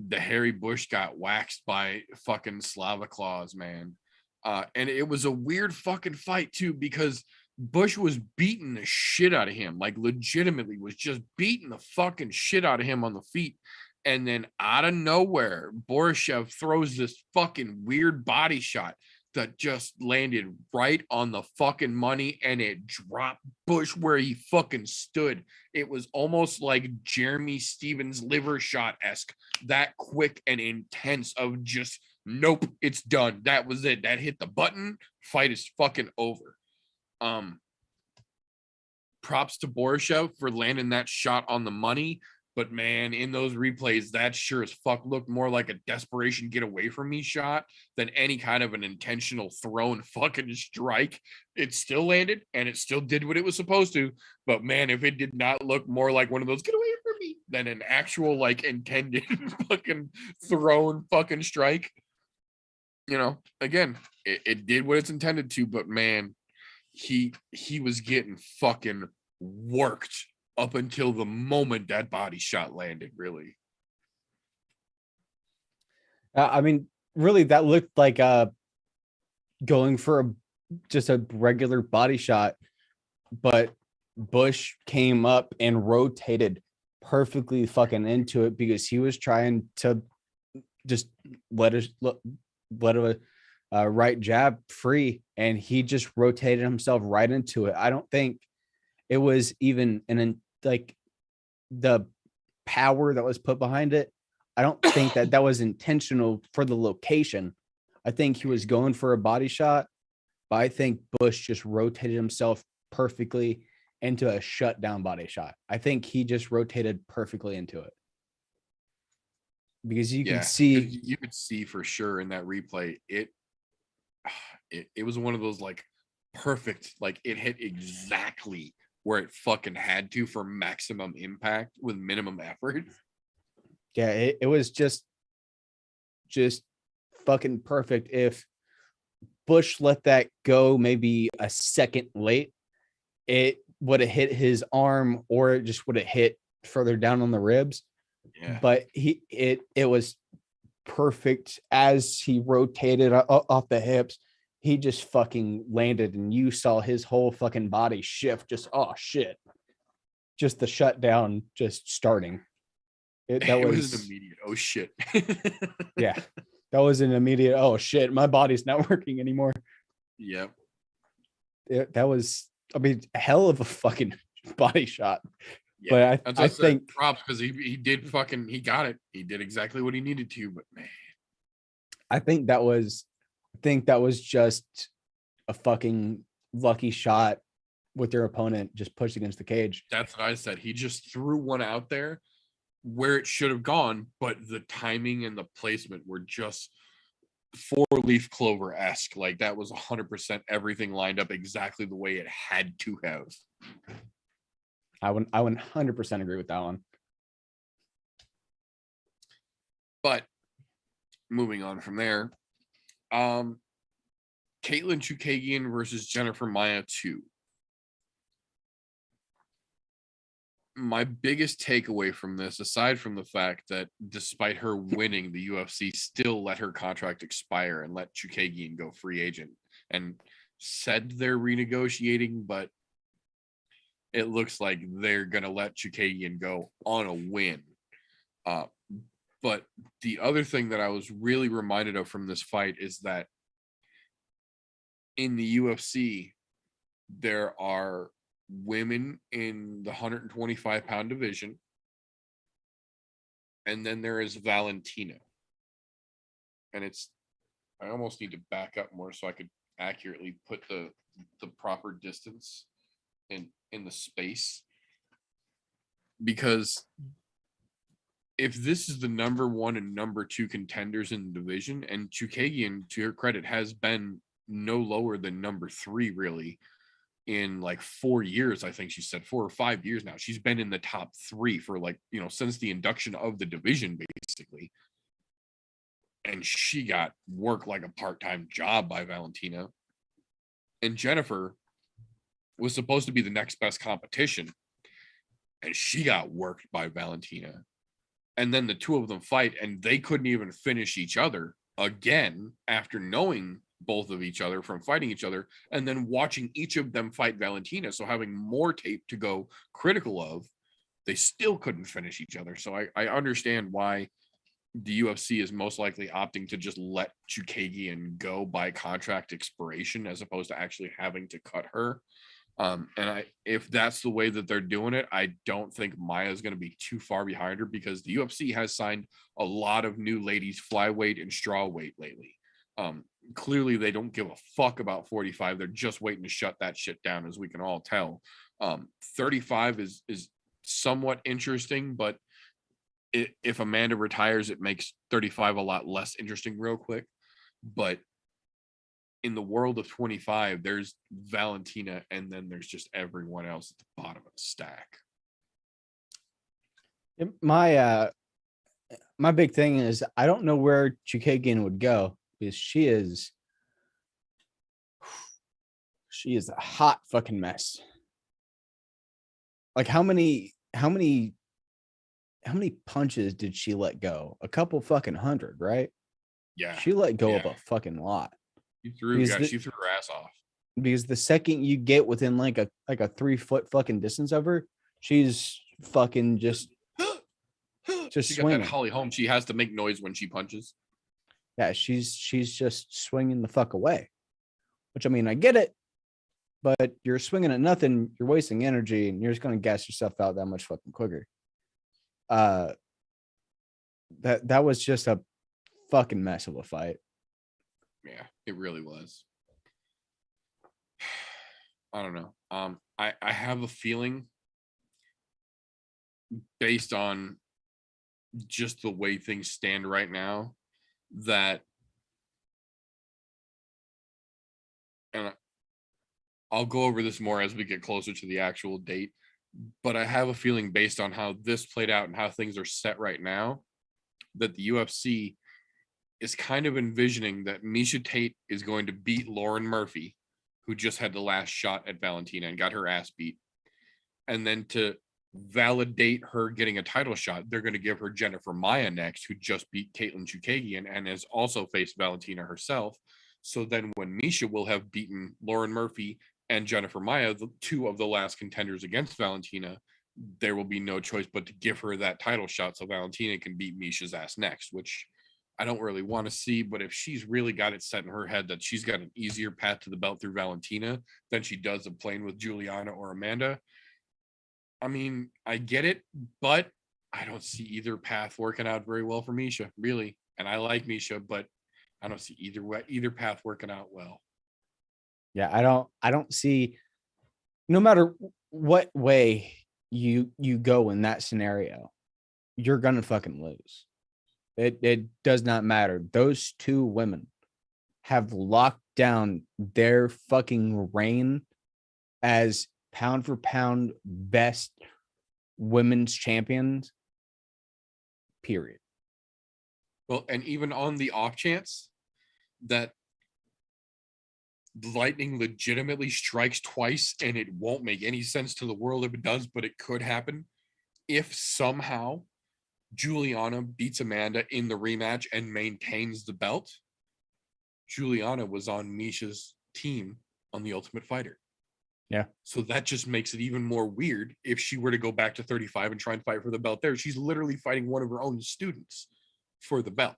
the Harry Bush got waxed by fucking Slava Claus, man. And it was a weird fucking fight too, because Bush was beating the shit out of him, like legitimately was just beating the fucking shit out of him on the feet. And then out of nowhere, Borishev throws this fucking weird body shot that just landed right on the fucking money, and it dropped Bush where he fucking stood. It was almost like Jeremy Stevens liver shot-esque, that quick and intense of just, nope, it's done. That was it. That hit the button. Fight is fucking over. Props to Borishev for landing that shot on the money. But man, in those replays, that sure as fuck looked more like a desperation get away from me shot than any kind of an intentional thrown fucking strike. It still landed and it still did what it was supposed to. But man, if it did not look more like one of those get away from me than an actual like intended fucking thrown fucking strike, you know, again, it did what it's intended to. But man, he was getting fucking worked up until the moment that body shot landed, really. I mean, really, that looked like going for just a regular body shot, but Bush came up and rotated perfectly fucking into it because he was trying to just let a right jab free, and he just rotated himself right into it. I don't think it was even like the power that was put behind it. I don't think that was intentional for the location. I think he was going for a body shot, but I think Bush just rotated himself perfectly into a shutdown body shot. I think he just rotated perfectly into it. Because you can see, you could see for sure in that replay, it was one of those like perfect, like it hit exactly where it fucking had to for maximum impact with minimum effort. yeah, it was just fucking perfect. If Bush let that go maybe a second late, it would have hit his arm, or it just would have hit further down on the ribs. Yeah. But it was perfect as he rotated off the hips. He just fucking landed, and you saw his whole fucking body shift. Just, oh shit, just the shutdown just starting. That was an immediate oh shit. Yeah, that was an immediate oh shit, my body's not working anymore. Yep. That was, I mean, hell of a fucking body shot. Yeah, but I think props, because he did fucking, he got it. He did exactly what he needed to, but man. I think that was just a fucking lucky shot with their opponent just pushed against the cage. That's what I said. He just threw one out there where it should have gone, but the timing and the placement were just 4-leaf clover-esque. Like that was 100% everything lined up exactly the way it had to have. I would 100% agree with that one. But moving on from there, Caitlyn Chukagian versus Jennifer Maia 2. My biggest takeaway from this, aside from the fact that despite her winning, the UFC still let her contract expire and let Chukagian go free agent, and said they're renegotiating, but it looks like they're going to let Chukagian go on a win. But the other thing that I was really reminded of from this fight is that in the UFC, there are women in the 125-pound division, and then there is Valentina. And I almost need to back up more so I could accurately put the proper distance in the space, because if this is the number 1 and number 2 contenders in the division, and Chukagian, to her credit, has been no lower than number 3 really in like 4 years. I think she said 4 or 5 years now. She's been in the top 3 for like, since the induction of the division, basically. And she got worked like a part-time job by Valentina. And Jennifer was supposed to be the next best competition, and she got worked by Valentina. And then the two of them fight, and they couldn't even finish each other again after knowing both of each other from fighting each other, and then watching each of them fight Valentina. So having more tape to go critical of, they still couldn't finish each other. So I understand why the UFC is most likely opting to just let Chukagian go by contract expiration as opposed to actually having to cut her. And if that's the way that they're doing it, I don't think Maia is going to be too far behind her, because the UFC has signed a lot of new ladies flyweight and strawweight lately. Clearly they don't give a fuck about 45. They're just waiting to shut that shit down, as we can all tell. 35 is somewhat interesting, but if Amanda retires, it makes 35 a lot less interesting real quick. But in the world of 25, there's Valentina, and then there's just everyone else at the bottom of the stack. My big thing is I don't know where Chukagian would go, because she is She is a hot fucking mess. Like how many punches did she let go? A couple fucking hundred, right? Yeah. She let go of Yeah. a fucking lot. She threw her ass off. Because the second you get within like a 3-foot fucking distance of her, she's fucking just She got swinging. that Holly Holm. She has to make noise when she punches. Yeah, she's just swinging the fuck away. Which I mean, I get it, but you're swinging at nothing. You're wasting energy, and you're just gonna gas yourself out that much fucking quicker. That was just a fucking mess of a fight. Yeah, it really was. I don't know. I have a feeling based on just the way things stand right now that, and I'll go over this more as we get closer to the actual date, but I have a feeling based on how this played out and how things are set right now that the UFC is kind of envisioning that Miesha Tate is going to beat Lauren Murphy, who just had the last shot at Valentina and got her ass beat. And then to validate her getting a title shot, they're going to give her Jennifer Maia next, who just beat Caitlyn Chukagian and has also faced Valentina herself. So then when Miesha will have beaten Lauren Murphy and Jennifer Maia, the two of the last contenders against Valentina, there will be no choice but to give her that title shot so Valentina can beat Miesha's ass next, which I don't really want to see. But if she's really got it set in her head that she's got an easier path to the belt through Valentina than she does of playing with Juliana or Amanda, I mean, I get it, but I don't see either path working out very well for Miesha, really. And I like Miesha, but I don't see either path working out well. Yeah, I don't see, no matter what way you go in that scenario, you're gonna fucking lose. It does not matter. Those two women have locked down their fucking reign as pound for pound best women's champions. Period. Well, and even on the off chance that lightning legitimately strikes twice, and it won't make any sense to the world if it does, but it could happen. If somehow Juliana beats Amanda in the rematch and maintains the belt, Juliana was on Miesha's team on The Ultimate Fighter. Yeah. So that just makes it even more weird if she were to go back to 35 and try and fight for the belt there. She's literally fighting one of her own students for the belt.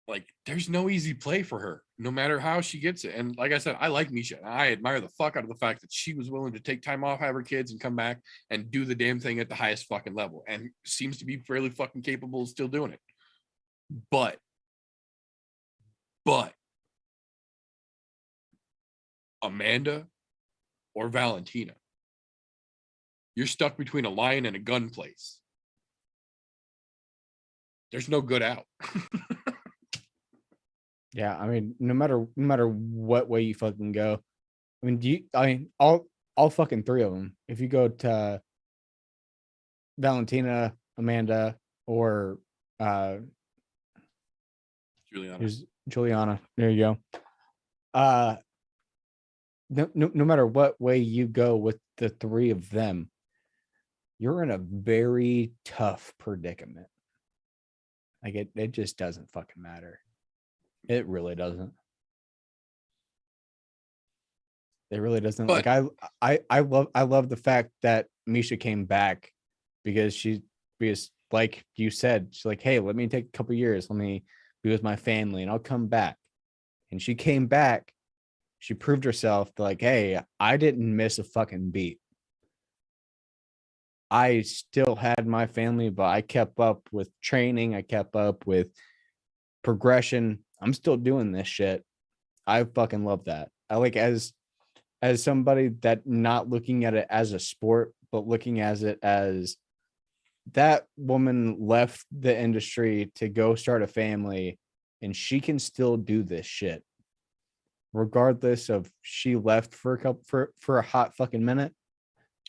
Like, there's no easy play for her, no matter how she gets it. And like I said, I like Miesha. I admire the fuck out of the fact that she was willing to take time off, have her kids, and come back and do the damn thing at the highest fucking level. And seems to be fairly fucking capable of still doing it. But Amanda or Valentina, you're stuck between a lion and a gun place. There's no good out. Yeah, I mean, no matter what way you fucking go, I mean, all fucking three of them. If you go to Valentina, Amanda, or Juliana, there you go. No matter what way you go with the three of them, you're in a very tough predicament. Like it just doesn't fucking matter. It really doesn't. It really doesn't. But, like I love the fact that Miesha came back because like you said, she's like, hey, let me take a couple years, let me be with my family, and I'll come back. And she came back. She proved herself like, hey, I didn't miss a fucking beat. I still had my family, but I kept up with training. I kept up with progression. I'm still doing this shit. I fucking love that. I like as somebody that not looking at it as a sport, but looking at it as that woman left the industry to go start a family, and she can still do this shit. Regardless of she left for a hot fucking minute.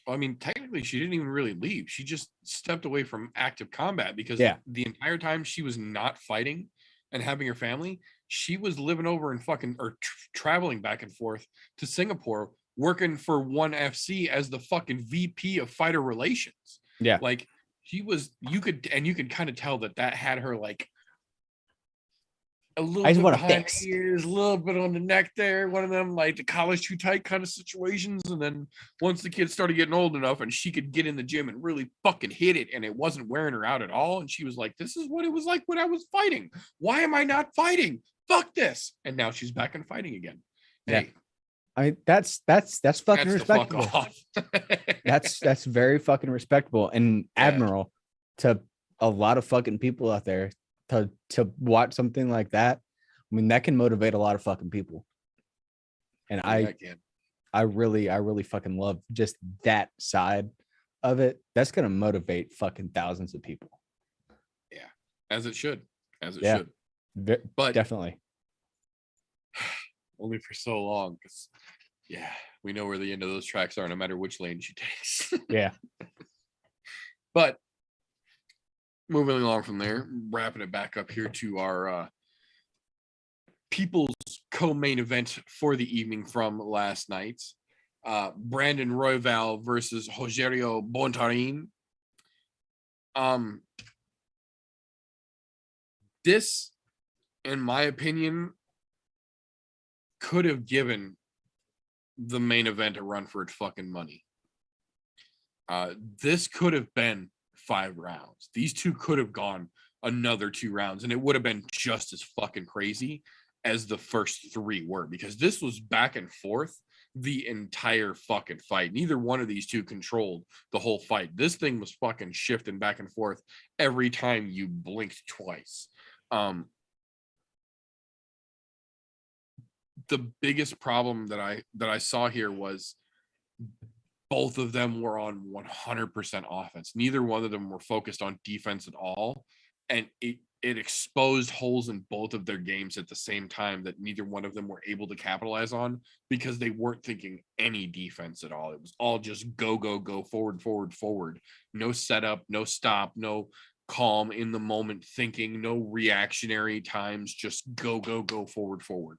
I mean, technically, she didn't even really leave. She just stepped away from active combat because Yeah. the entire time she was not fighting and having her family, she was living over in fucking or traveling back and forth to Singapore, working for ONE FC as the fucking VP of fighter relations. Yeah. Like she was, you could kind of tell that had her like a little I just bit want to behind fix. the ears, a little bit on the neck there. One of them like the college too tight kind of situations. And then once the kids started getting old enough and she could get in the gym and really fucking hit it and it wasn't wearing her out at all. And she was like, this is what it was like when I was fighting. Why am I not fighting? Fuck this. And now she's back and fighting again. Yeah. Hey, I mean, that's fucking that's the fuck respectable. off. That's very fucking respectable and Yeah. admirable to a lot of fucking people out there to watch something like that. I mean, that can motivate a lot of fucking people. And Yeah, can. I really fucking love just that side of it. That's gonna motivate fucking thousands of people. Yeah, as it should. Yeah. Should. But Definitely. only for so long, because yeah, we know where the end of those tracks are, no matter which lane she takes. Yeah. But moving along from there, wrapping it back up here to our people's co-main event for the evening from last night. Brandon Royval versus Rogerio Bontarin. This, in my opinion, could have given the main event a run for its fucking money. This could have been 5 rounds. These two could have gone another 2 rounds, and it would have been just as fucking crazy as the first 3 were, because this was back and forth the entire fucking fight. Neither one of these two controlled the whole fight. This thing was fucking shifting back and forth every time you blinked twice. The biggest problem that I saw here was both of them were on 100% offense. Neither one of them were focused on defense at all. And it exposed holes in both of their games at the same time that neither one of them were able to capitalize on, because they weren't thinking any defense at all. It was all just go, forward. No setup, no stop, no calm in the moment thinking, no reactionary times, just go, forward.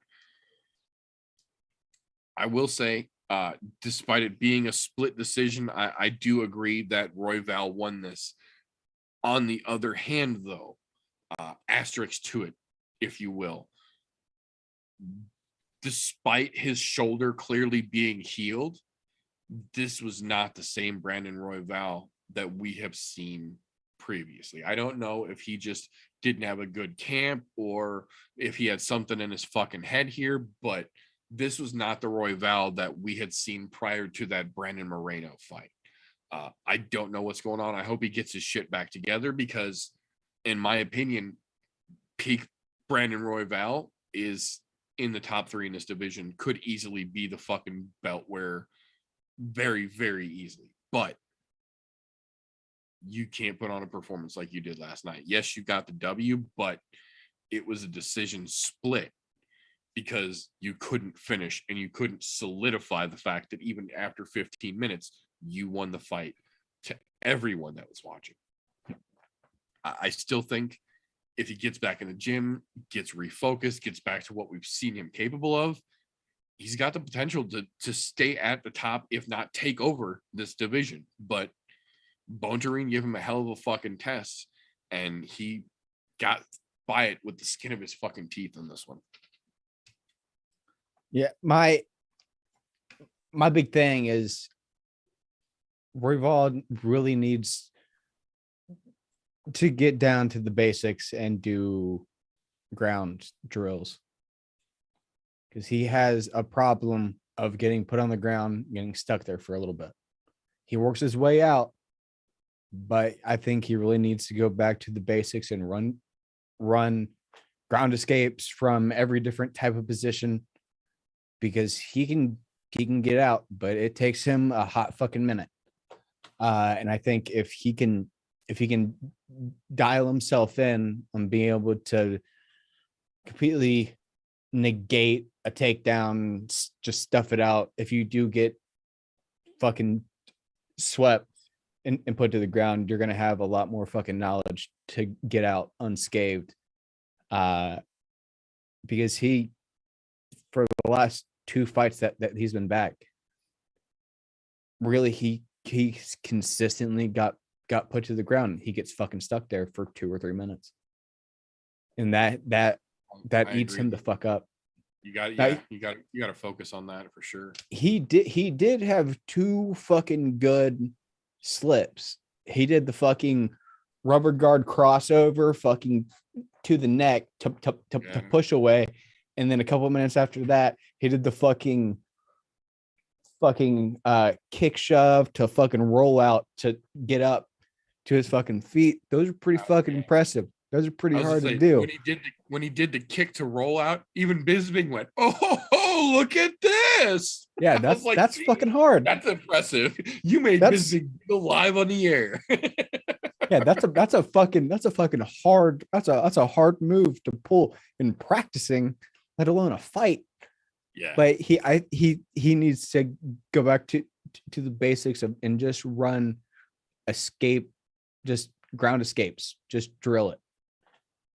I will say, despite it being a split decision, I do agree that Royval won this. On the other hand, though, asterisk to it, if you will, despite his shoulder clearly being healed, this was not the same Brandon Royval that we have seen previously. I don't know if he just didn't have a good camp or if he had something in his fucking head here, but this was not the Royval that we had seen prior to that Brandon Moreno fight. I don't know what's going on. I hope he gets his shit back together, because in my opinion, peak Brandon Royval is in the top 3 in this division, could easily be the fucking belt wearer very, very easily. But you can't put on a performance like you did last night. Yes, you got the W, but it was a decision split because you couldn't finish and you couldn't solidify the fact that even after 15 minutes, you won the fight to everyone that was watching. I still think if he gets back in the gym, gets refocused, gets back to what we've seen him capable of, he's got the potential to stay at the top, if not take over this division. But Bontarin gave him a hell of a fucking test, and he got by it with the skin of his fucking teeth in this one. Yeah, my big thing is Royval really needs to get down to the basics and do ground drills, because he has a problem of getting put on the ground, getting stuck there for a little bit. He works his way out, but I think he really needs to go back to the basics and run ground escapes from every different type of position, because he can get out, but it takes him a hot fucking minute. And I think if he can dial himself in on being able to completely negate a takedown, just stuff it out. If you do get fucking swept and put to the ground, you're going to have a lot more fucking knowledge to get out unscathed. because he, for the last 2 fights that he's been back, really he consistently got put to the ground. He gets fucking stuck there for 2 or 3 minutes, and that I eats agree. him the fuck up. You got Now, you got to focus on that for sure. he did have 2 fucking good slips. He did the fucking rubber guard crossover fucking to the neck to push away, and then a couple minutes after that he did the fucking kick shove to fucking roll out to get up to his fucking feet. Those are pretty fucking impressive. Those are pretty hard to do. When he did the kick to roll out, even Bisping went, "Oh, look at this!" Yeah, that's like, that's fucking hard. That's impressive. You made Bisping go live on the air. Yeah, that's a fucking hard. That's a hard move to pull in practicing, let alone a fight. Yeah, but he needs to go back to the basics of and just run escape, just ground escapes, just drill it,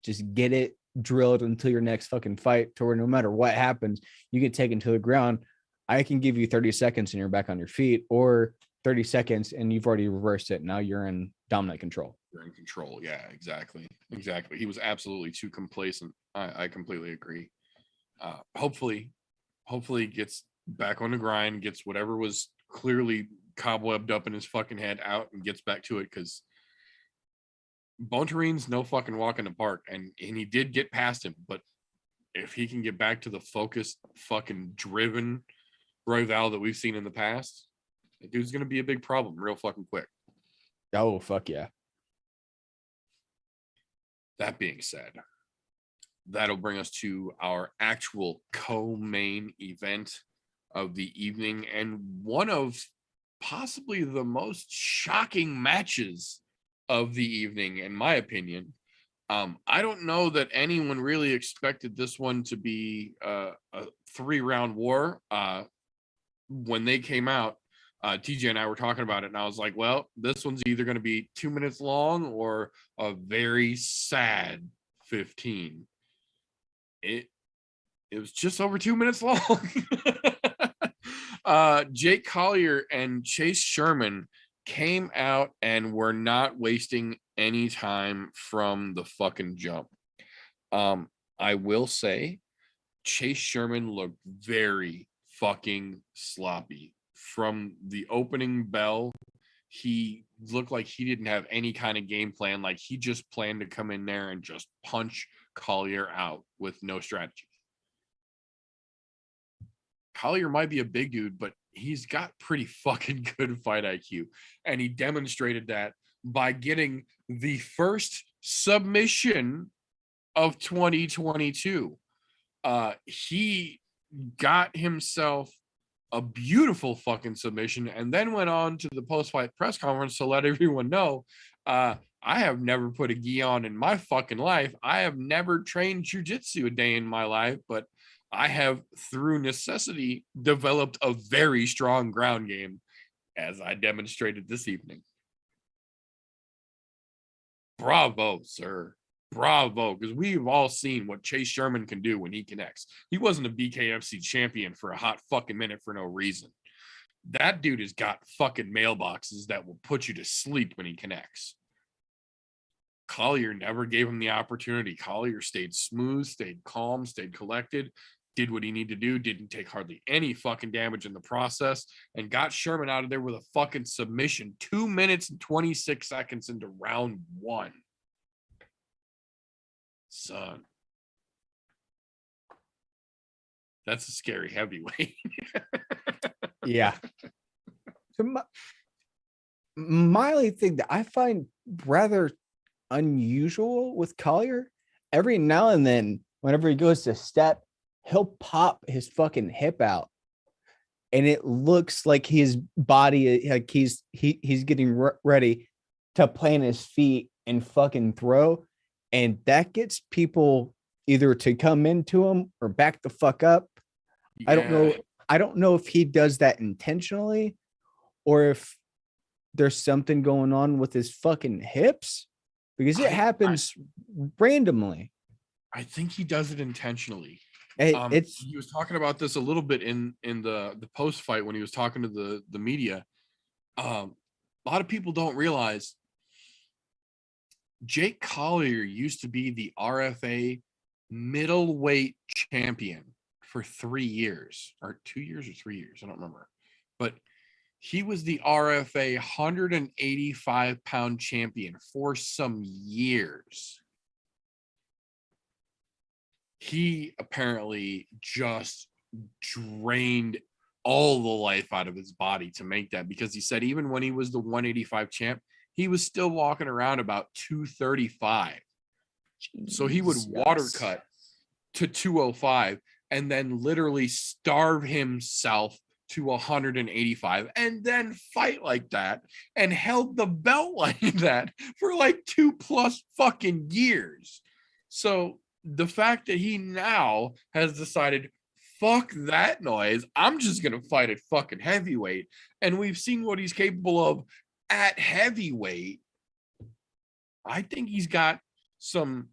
just get it drilled until your next fucking fight, to where no matter what happens, you get taken to the ground. I can give you 30 seconds and you're back on your feet, or 30 seconds and you've already reversed it. Now you're in dominant control. You're in control. Yeah, exactly. He was absolutely too complacent. I completely agree. Hopefully gets back on the grind, gets whatever was clearly cobwebbed up in his fucking head out and gets back to it, because Bontarin's no fucking walk in the park, and he did get past him, but if he can get back to the focused, fucking driven Royval that we've seen in the past, the dude's gonna be a big problem real fucking quick. Oh, fuck yeah. That being said, that'll bring us to our actual co-main event of the evening, and one of possibly the most shocking matches of the evening, in my opinion. I don't know that anyone really expected this one to be a 3-round war. When they came out, TJ and I were talking about it, and I was like, well, this one's either going to be 2 minutes long or a very sad 15. It was just over 2 minutes long. Jake Collier and Chase Sherman came out and were not wasting any time from the fucking jump. I will say Chase Sherman looked very fucking sloppy from the opening bell. He looked like he didn't have any kind of game plan. Like he just planned to come in there and just punch Collier out with no strategy. Collier might be a big dude, but he's got pretty fucking good fight IQ. And he demonstrated that by getting the first submission of 2022. He got himself a beautiful fucking submission and then went on to the post-fight press conference to let everyone know, I have never put a gi on in my fucking life. I have never trained jiu-jitsu a day in my life, but I have, through necessity, developed a very strong ground game, as I demonstrated this evening. Bravo, sir. Bravo, because we've all seen what Chase Sherman can do when he connects. He wasn't a BKFC champion for a hot fucking minute for no reason. That dude has got fucking mailboxes that will put you to sleep when he connects. Collier never gave him the opportunity. Collier stayed smooth, stayed calm, stayed collected, did what he needed to do, didn't take hardly any fucking damage in the process, and got Sherman out of there with a fucking submission 2 minutes and 26 seconds into round 1. Son, that's a scary heavyweight. Yeah. So my only thing that I find rather unusual with Collier, every now and then, whenever he goes to step, he'll pop his fucking hip out, and it looks like his body, like he's getting ready to plant his feet and fucking throw, and that gets people either to come into him or back the fuck up. Yeah. I don't know if he does that intentionally or if there's something going on with his fucking hips, because it happens randomly. I think he does it intentionally. It's He was talking about this a little bit in the post fight when he was talking to the media. A lot of people don't realize Jake Collier used to be the RFA middleweight champion for 3 years, or 2 years or 3 years, I don't remember, but he was the RFA 185-pound champion for some years. He apparently just drained all the life out of his body to make that, because he said even when he was the 185 champ, he was still walking around about 235. So he would water cut to 205 and then literally starve himself to 185 and then fight like that, and held the belt like that for like 2+ fucking years. So the fact that he now has decided, fuck that noise, I'm just gonna fight at fucking heavyweight, and we've seen what he's capable of at heavyweight. I think he's got some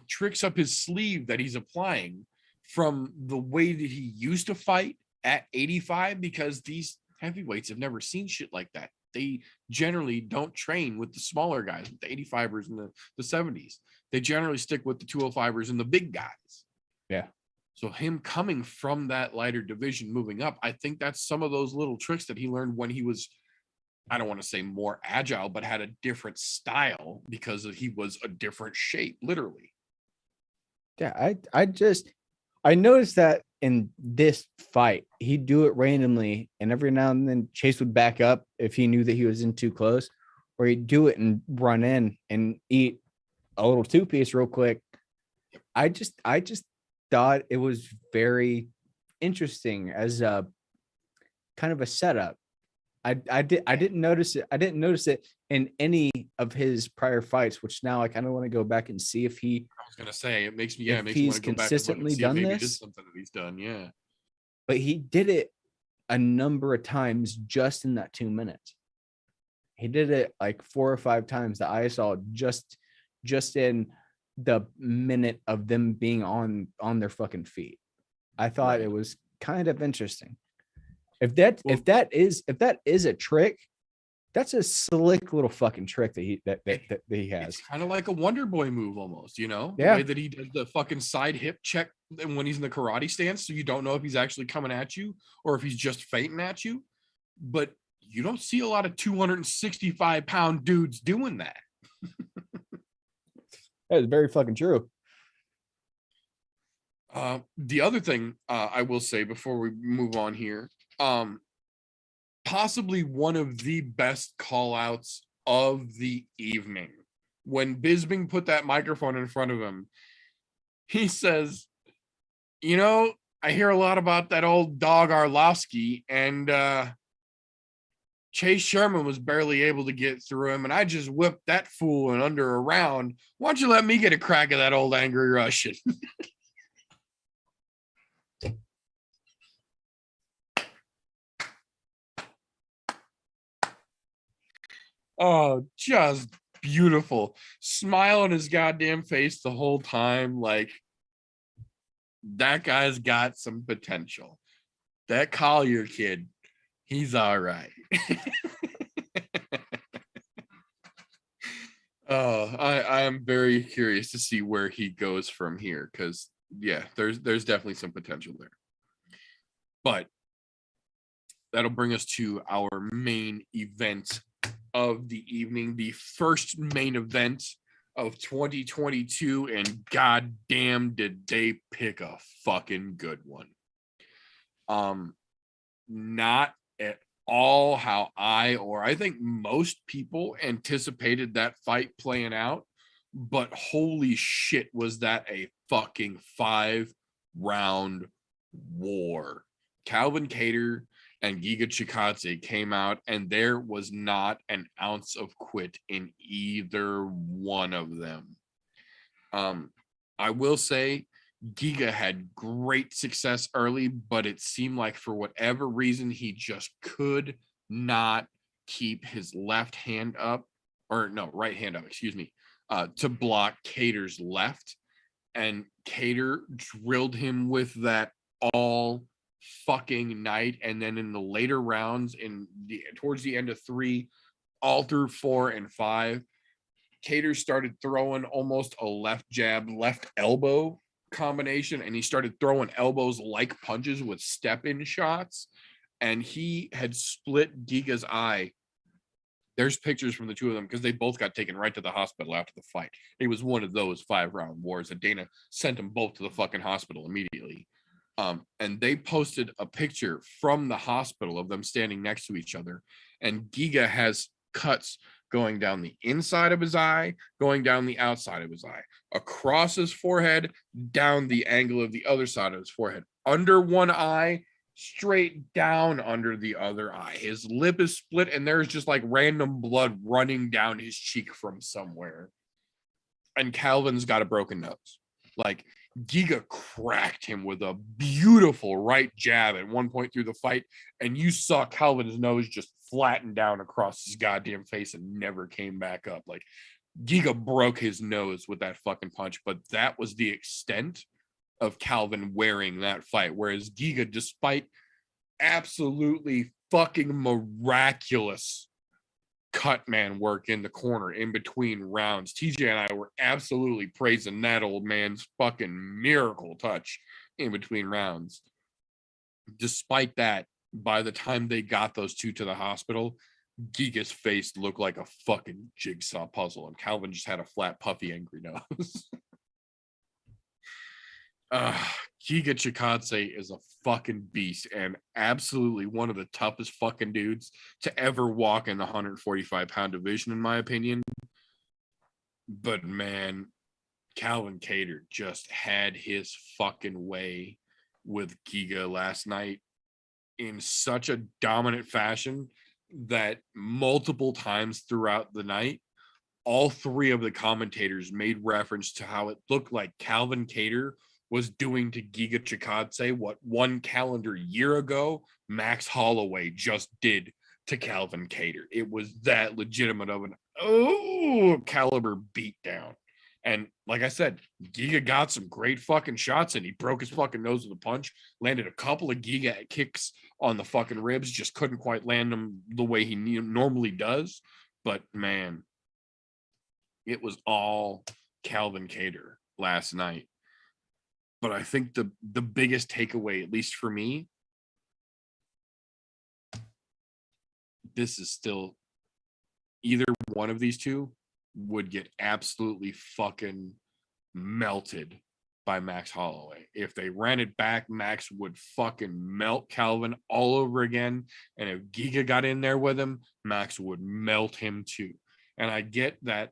tricks up his sleeve that he's applying from the way that he used to fight at 85, because these heavyweights have never seen shit like that. They generally don't train with the smaller guys, with the 85ers and the 70s. They generally stick with the 205ers and the big guys. Yeah. So him coming from that lighter division, moving up, I think that's some of those little tricks that he learned when he was, I don't want to say more agile, but had a different style because he was a different shape, literally. Yeah, I noticed that in this fight, he'd do it randomly, and every now and then Chase would back up if he knew that he was in too close, or he'd do it and run in and eat a little 2-piece real quick. I just thought it was very interesting as a kind of a setup. I didn't notice it. I didn't notice it in any of his prior fights, which now I kind of want to go back and see if he. I was gonna say it makes me if want to he's go back and look and consistently see done if maybe it this. is something that he's done. Yeah. But he did it a number of times just in that 2 minutes. He did it like 4 or 5 times that I saw just in the minute of them being on their fucking feet. I thought it was kind of interesting. If that is a trick, that's a slick little fucking trick that he has. It's kind of like a Wonder Boy move almost, you know? Yeah. The way that he does the fucking side hip check when he's in the karate stance, so you don't know if he's actually coming at you or if he's just feinting at you. But you don't see a lot of 265-pound dudes doing that. That is very fucking true. The other thing I will say before we move on here, possibly one of the best call outs of the evening. When Bisping put that microphone in front of him, he says, you know, I hear a lot about that old dog Arlovsky, and Chase Sherman was barely able to get through him, and I just whipped that fool in under a round. Why don't you let me get a crack at that old angry Russian? Oh, just beautiful. Smile on his goddamn face the whole time. Like, that guy's got some potential. That Collier kid, he's all right. I am very curious to see where he goes from here, because yeah, there's definitely some potential there. But that'll bring us to our main event of the evening, the first main event of 2022, and goddamn did they pick a fucking good one. Not at all how I think most people anticipated that fight playing out, but holy shit, was that a fucking 5-round war. Calvin Kattar and Giga Chikadze came out, and there was not an ounce of quit in either one of them. I will say Giga had great success early, but it seemed like for whatever reason, he just could not keep his left hand up, or no, right hand up, excuse me, to block Kattar's left. and Cater drilled him with that all fucking night. And then in the later rounds, towards the end of 3, all through 4 and 5, Cater started throwing almost a left jab, left elbow combination, and he started throwing elbows like punches with step-in shots, and he had split Giga's eye. There's pictures from the two of them because they both got taken right to the hospital after the fight. It was one of those 5-round wars that Dana sent them both to the fucking hospital immediately. And they posted a picture from the hospital of them standing next to each other, and Giga has cuts going down the inside of his eye, going down the outside of his eye, across his forehead, down the angle of the other side of his forehead, under one eye, straight down under the other eye. His lip is split, and there's just like random blood running down his cheek from somewhere. And Calvin's got a broken nose. Like, Giga cracked him with a beautiful right jab at one point through the fight, and you saw Calvin's nose just flatten down across his goddamn face and never came back up. Like, Giga broke his nose with that fucking punch, but that was the extent of Calvin wearing that fight. Whereas Giga, despite absolutely fucking miraculous cut man work in the corner in between rounds, TJ and I were absolutely praising that old man's fucking miracle touch in between rounds. Despite that, by the time they got those two to the hospital, Giga's face looked like a fucking jigsaw puzzle, and Calvin just had a flat, puffy, angry nose. Giga Chikadze is a fucking beast and absolutely one of the toughest fucking dudes to ever walk in the 145-pound division, in my opinion. But man, Calvin Kattar just had his fucking way with Giga last night in such a dominant fashion that multiple times throughout the night, all 3 of the commentators made reference to how it looked like Calvin Kattar was doing to Giga Chikadze what 1 calendar year ago Max Holloway just did to Calvin Kattar. It was that legitimate of an caliber beatdown. And like I said, Giga got some great fucking shots, and he broke his fucking nose with a punch, landed a couple of Giga kicks on the fucking ribs, just couldn't quite land them the way he normally does. But man, it was all Calvin Kattar last night. But I think the biggest takeaway, at least for me, this is still either one of these two would get absolutely fucking melted by Max Holloway. If they ran it back, Max would fucking melt Calvin all over again. And if Giga got in there with him, Max would melt him too. And I get that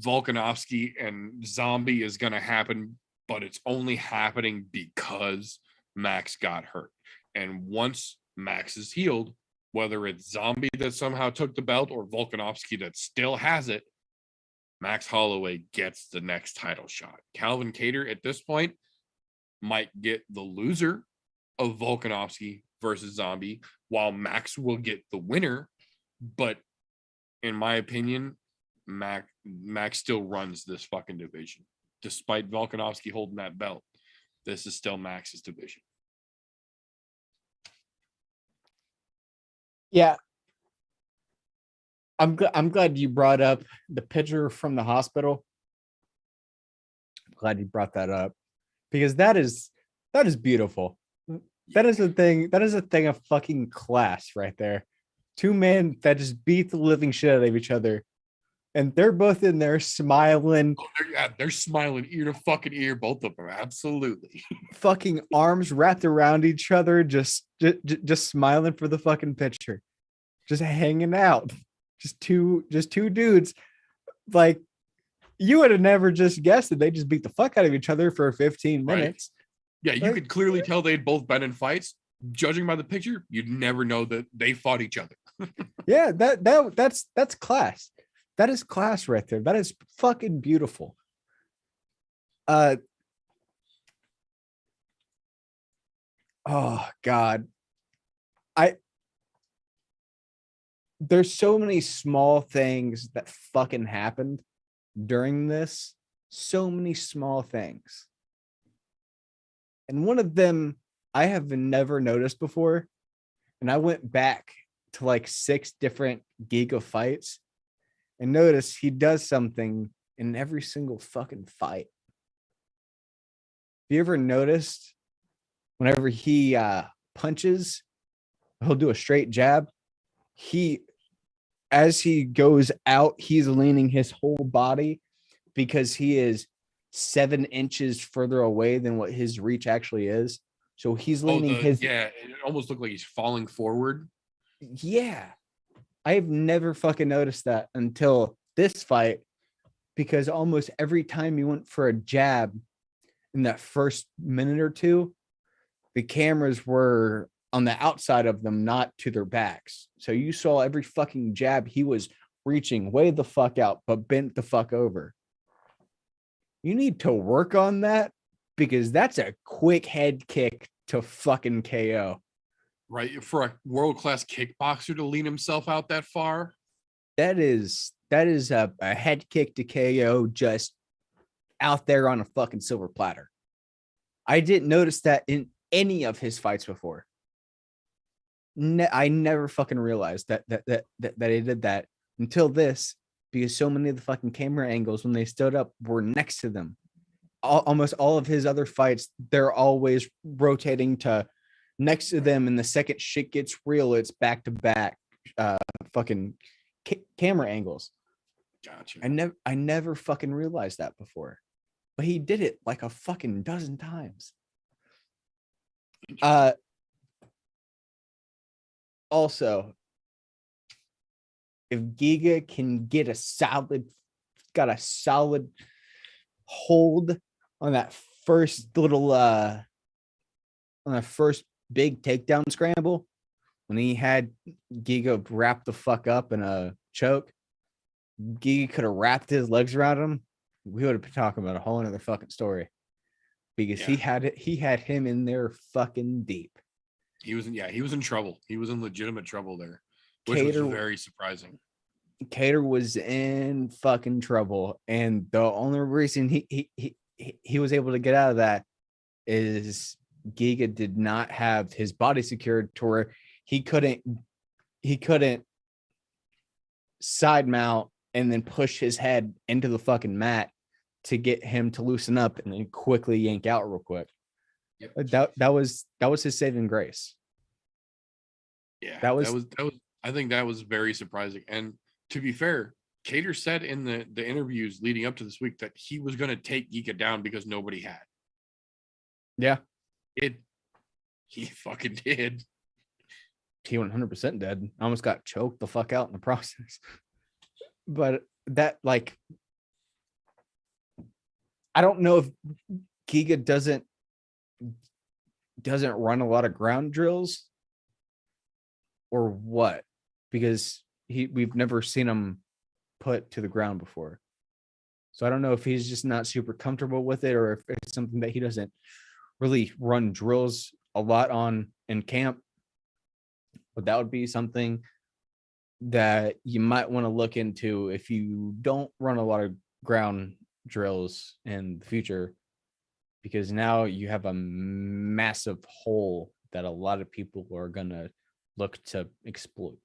Volkanovski and Zombie is going to happen, but it's only happening because Max got hurt. And once Max is healed, whether it's Zombie that somehow took the belt or Volkanovski that still has it, Max Holloway gets the next title shot. Calvin Kattar at this point might get the loser of Volkanovski versus Zombie, while Max will get the winner. But in my opinion, Max still runs this fucking division. Despite Volkanovski holding that belt, this is still Max's division. Yeah. I'm glad you brought up the picture from the hospital. I'm glad you brought that up because that is beautiful. That is a thing. That is a thing of fucking class right there. 2 men that just beat the living shit out of each other. And they're both in there smiling. Oh, they're smiling ear to fucking ear, both of them. Absolutely. Fucking arms wrapped around each other, just smiling for the fucking picture. Just hanging out. Just two dudes. Like, you would have never just guessed that they just beat the fuck out of each other for 15 minutes. Right. Yeah, you could clearly tell they'd both been in fights. Judging by the picture, you'd never know that they fought each other. Yeah, that's class. That is class right there. That is fucking beautiful. Oh God. There's so many small things that fucking happened during this so many small things. And one of them I have never noticed before. And I went back to like 6 different Giga fights and noticed he does something in every single fucking fight. Have you ever noticed whenever he punches, he'll do a straight jab? As he goes out, he's leaning his whole body because he is 7 inches further away than what his reach actually is. So he's leaning it almost looked like he's falling forward. Yeah. I've never fucking noticed that until this fight, because almost every time he went for a jab in that first minute or two, the cameras were on the outside of them, not to their backs. So you saw every fucking jab, he was reaching way the fuck out, but bent the fuck over. You need to work on that because that's a quick head kick to fucking KO. Right. For a world-class kickboxer to lean himself out that far. That is a head kick to KO just out there on a fucking silver platter. I didn't notice that in any of his fights before. I never fucking realized that he did that until this, because so many of the fucking camera angles when they stood up were next to them. Almost all of his other fights, they're always rotating to next to them, and the second shit gets real, it's back to back fucking camera angles. Gotcha. I never fucking realized that before, but he did it like a fucking dozen times. Also, if Giga can get a solid hold on that first little on that first big takedown scramble, when he had Giga wrap the fuck up in a choke, Giga could have wrapped his legs around him. We would have been talking about a whole other fucking story, because he had him in there fucking deep. He was in trouble. He was in legitimate trouble there, which was very surprising. Kelleher was in fucking trouble, and the only reason he was able to get out of that is Giga did not have his body secured to where he couldn't side mount and then push his head into the fucking mat to get him to loosen up and then quickly yank out real quick. Yep. That was his saving grace. Yeah, that was I think that was very surprising. And to be fair, Kelleher said in the interviews leading up to this week that he was going to take Giga down because nobody had. Yeah. He fucking did. He 100% did. Almost got choked the fuck out in the process. But that, like, I don't know if Giga doesn't run a lot of ground drills or what, because we've never seen him put to the ground before. So I don't know if he's just not super comfortable with it, or if it's something that he doesn't really run drills a lot on in camp. But that would be something that you might want to look into if you don't run a lot of ground drills in the future, because now you have a massive hole that a lot of people are going to look to exploit.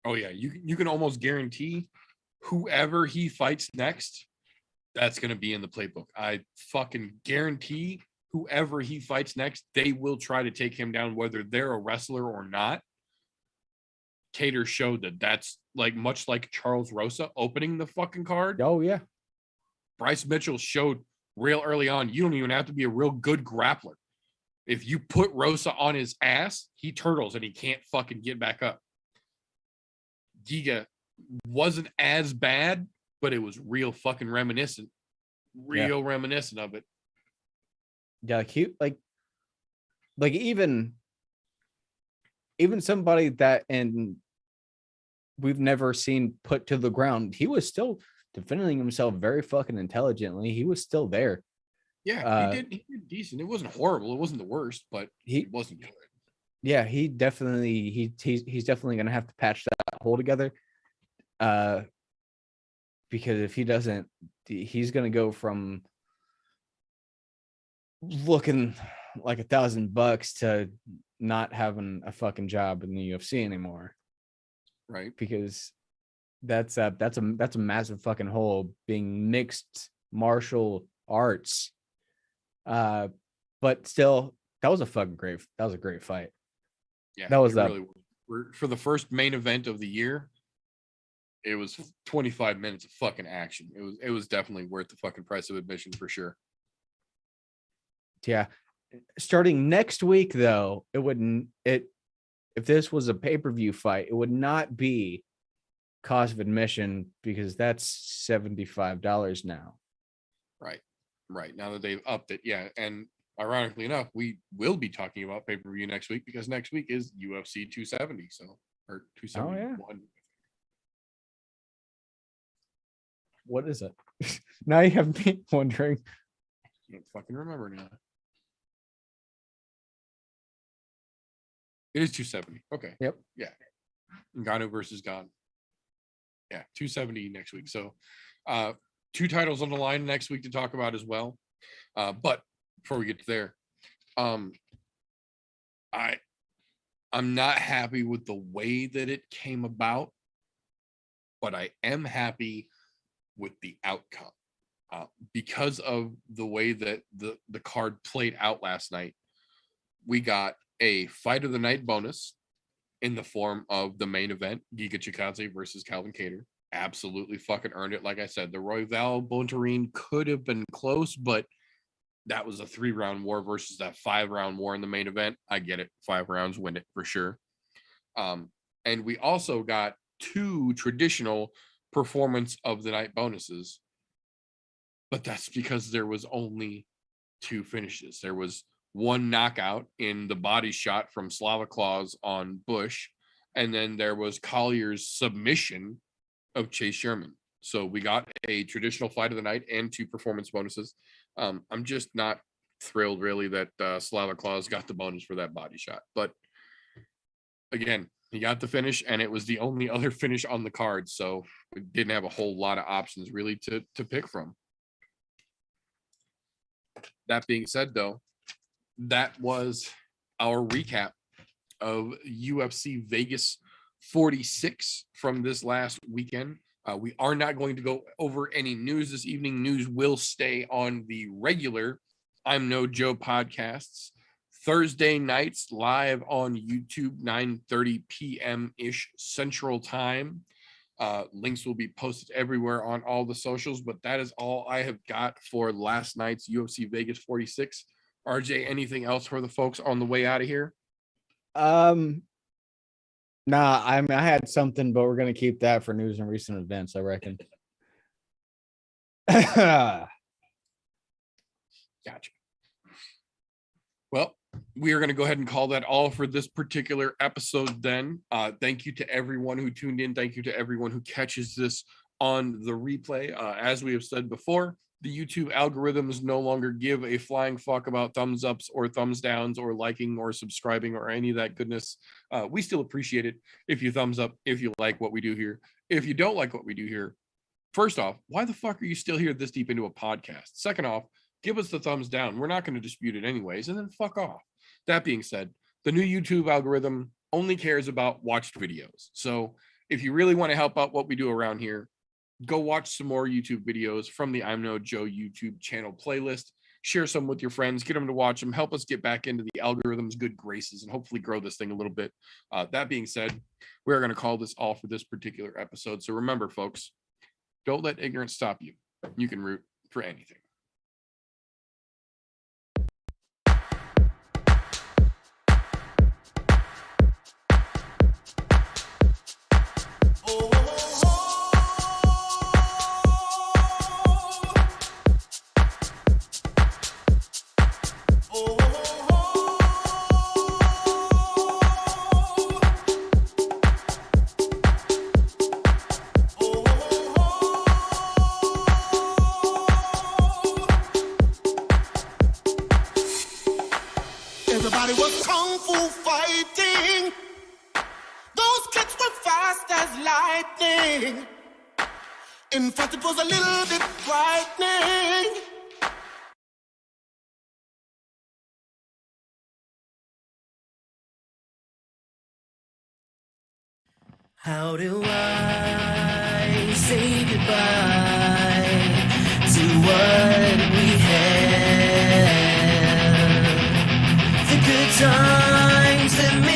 Oh yeah, you can almost guarantee whoever he fights next, that's going to be in the playbook. I fucking guarantee whoever he fights next, they will try to take him down, whether they're a wrestler or not. Kelleher showed that's like much like Charles Rosa opening the fucking card. Oh yeah. Bryce Mitchell showed real early on, you don't even have to be a real good grappler. If you put Rosa on his ass, he turtles and he can't fucking get back up. Giga wasn't as bad, but it was real fucking reminiscent. Reminiscent of it. Yeah, cute. Like even somebody that and we've never seen put to the ground, he was still defending himself very fucking intelligently. He was still there. Yeah, he did decent. It wasn't horrible. It wasn't the worst, but he wasn't good. Yeah, he's definitely gonna have to patch that hole together. because if he doesn't, he's going to go from looking like $1,000 to not having a fucking job in the UFC anymore. Right. Because that's a massive fucking hole, being mixed martial arts. But still, that was a great fight. Yeah, that was really for the first main event of the year. It was 25 minutes of fucking action. It was definitely worth the fucking price of admission for sure. Yeah. Starting next week, though, if this was a pay-per-view fight, it would not be cost of admission, because that's $75 now. Right. Now that they've upped it. Yeah. And ironically enough, we will be talking about pay-per-view next week, because next week is UFC 270. So, or 271. Oh, yeah. What is it? Now you have me wondering. I can't fucking remember now. It is 270. Okay. Yep. Yeah. Ngannou versus Gon. Yeah, 270 next week. So 2 titles on the line next week to talk about as well. But before we get to there, I'm not happy with the way that it came about, but I am happy with the outcome. Because of the way that the card played out last night, we got a fight of the night bonus in the form of the main event, Giga Chikadze versus Calvin Kattar. Absolutely fucking earned it. Like I said, the Royval Bontarine could have been close, but that was a 3-round war versus that 5-round war in the main event. I get it. 5 rounds win it for sure. And we also got 2 traditional performance of the night bonuses, but that's because there was only 2 finishes. There was 1 knockout in the body shot from Slava Claus on Bush, and then there was Collier's submission of Chase Sherman. So we got a traditional fight of the night and 2 performance bonuses. I'm just not thrilled really that Slava Claus got the bonus for that body shot, but again, he got the finish, and it was the only other finish on the card, so we didn't have a whole lot of options really to pick from. That being said, though, that was our recap of UFC Vegas 46 from this last weekend. We are not going to go over any news this evening. News will stay on the regular I'm No Joe podcasts. Thursday nights live on YouTube, 9:30 p.m.-ish Central Time. Links will be posted everywhere on all the socials, but that is all I have got for last night's UFC Vegas 46. RJ, anything else for the folks on the way out of here? Nah, I had something, but we're gonna keep that for news and recent events, I reckon. Gotcha. Well, we are going to go ahead and call that all for this particular episode then. Thank you to everyone who tuned in. Thank you to everyone who catches this on the replay. As we have said before, the YouTube algorithms no longer give a flying fuck about thumbs ups or thumbs downs or liking or subscribing or any of that goodness. We still appreciate it if you thumbs up, if you like what we do here. If you don't like what we do here, first off, why the fuck are you still here this deep into a podcast? Second off, give us the thumbs down. We're not going to dispute it anyways, and then fuck off. That being said, the new YouTube algorithm only cares about watched videos. So if you really want to help out what we do around here, go watch some more YouTube videos from the I'm No Joe YouTube channel playlist. Share some with your friends, get them to watch them, help us get back into the algorithm's good graces, and hopefully grow this thing a little bit. That being said, we're going to call this all for this particular episode. So remember, folks, don't let ignorance stop you. You can root for anything. Everybody was kung fu fighting. Those kids were fast as lightning. In fact, it was a little bit frightening. How do I say goodbye to what we had? The good times that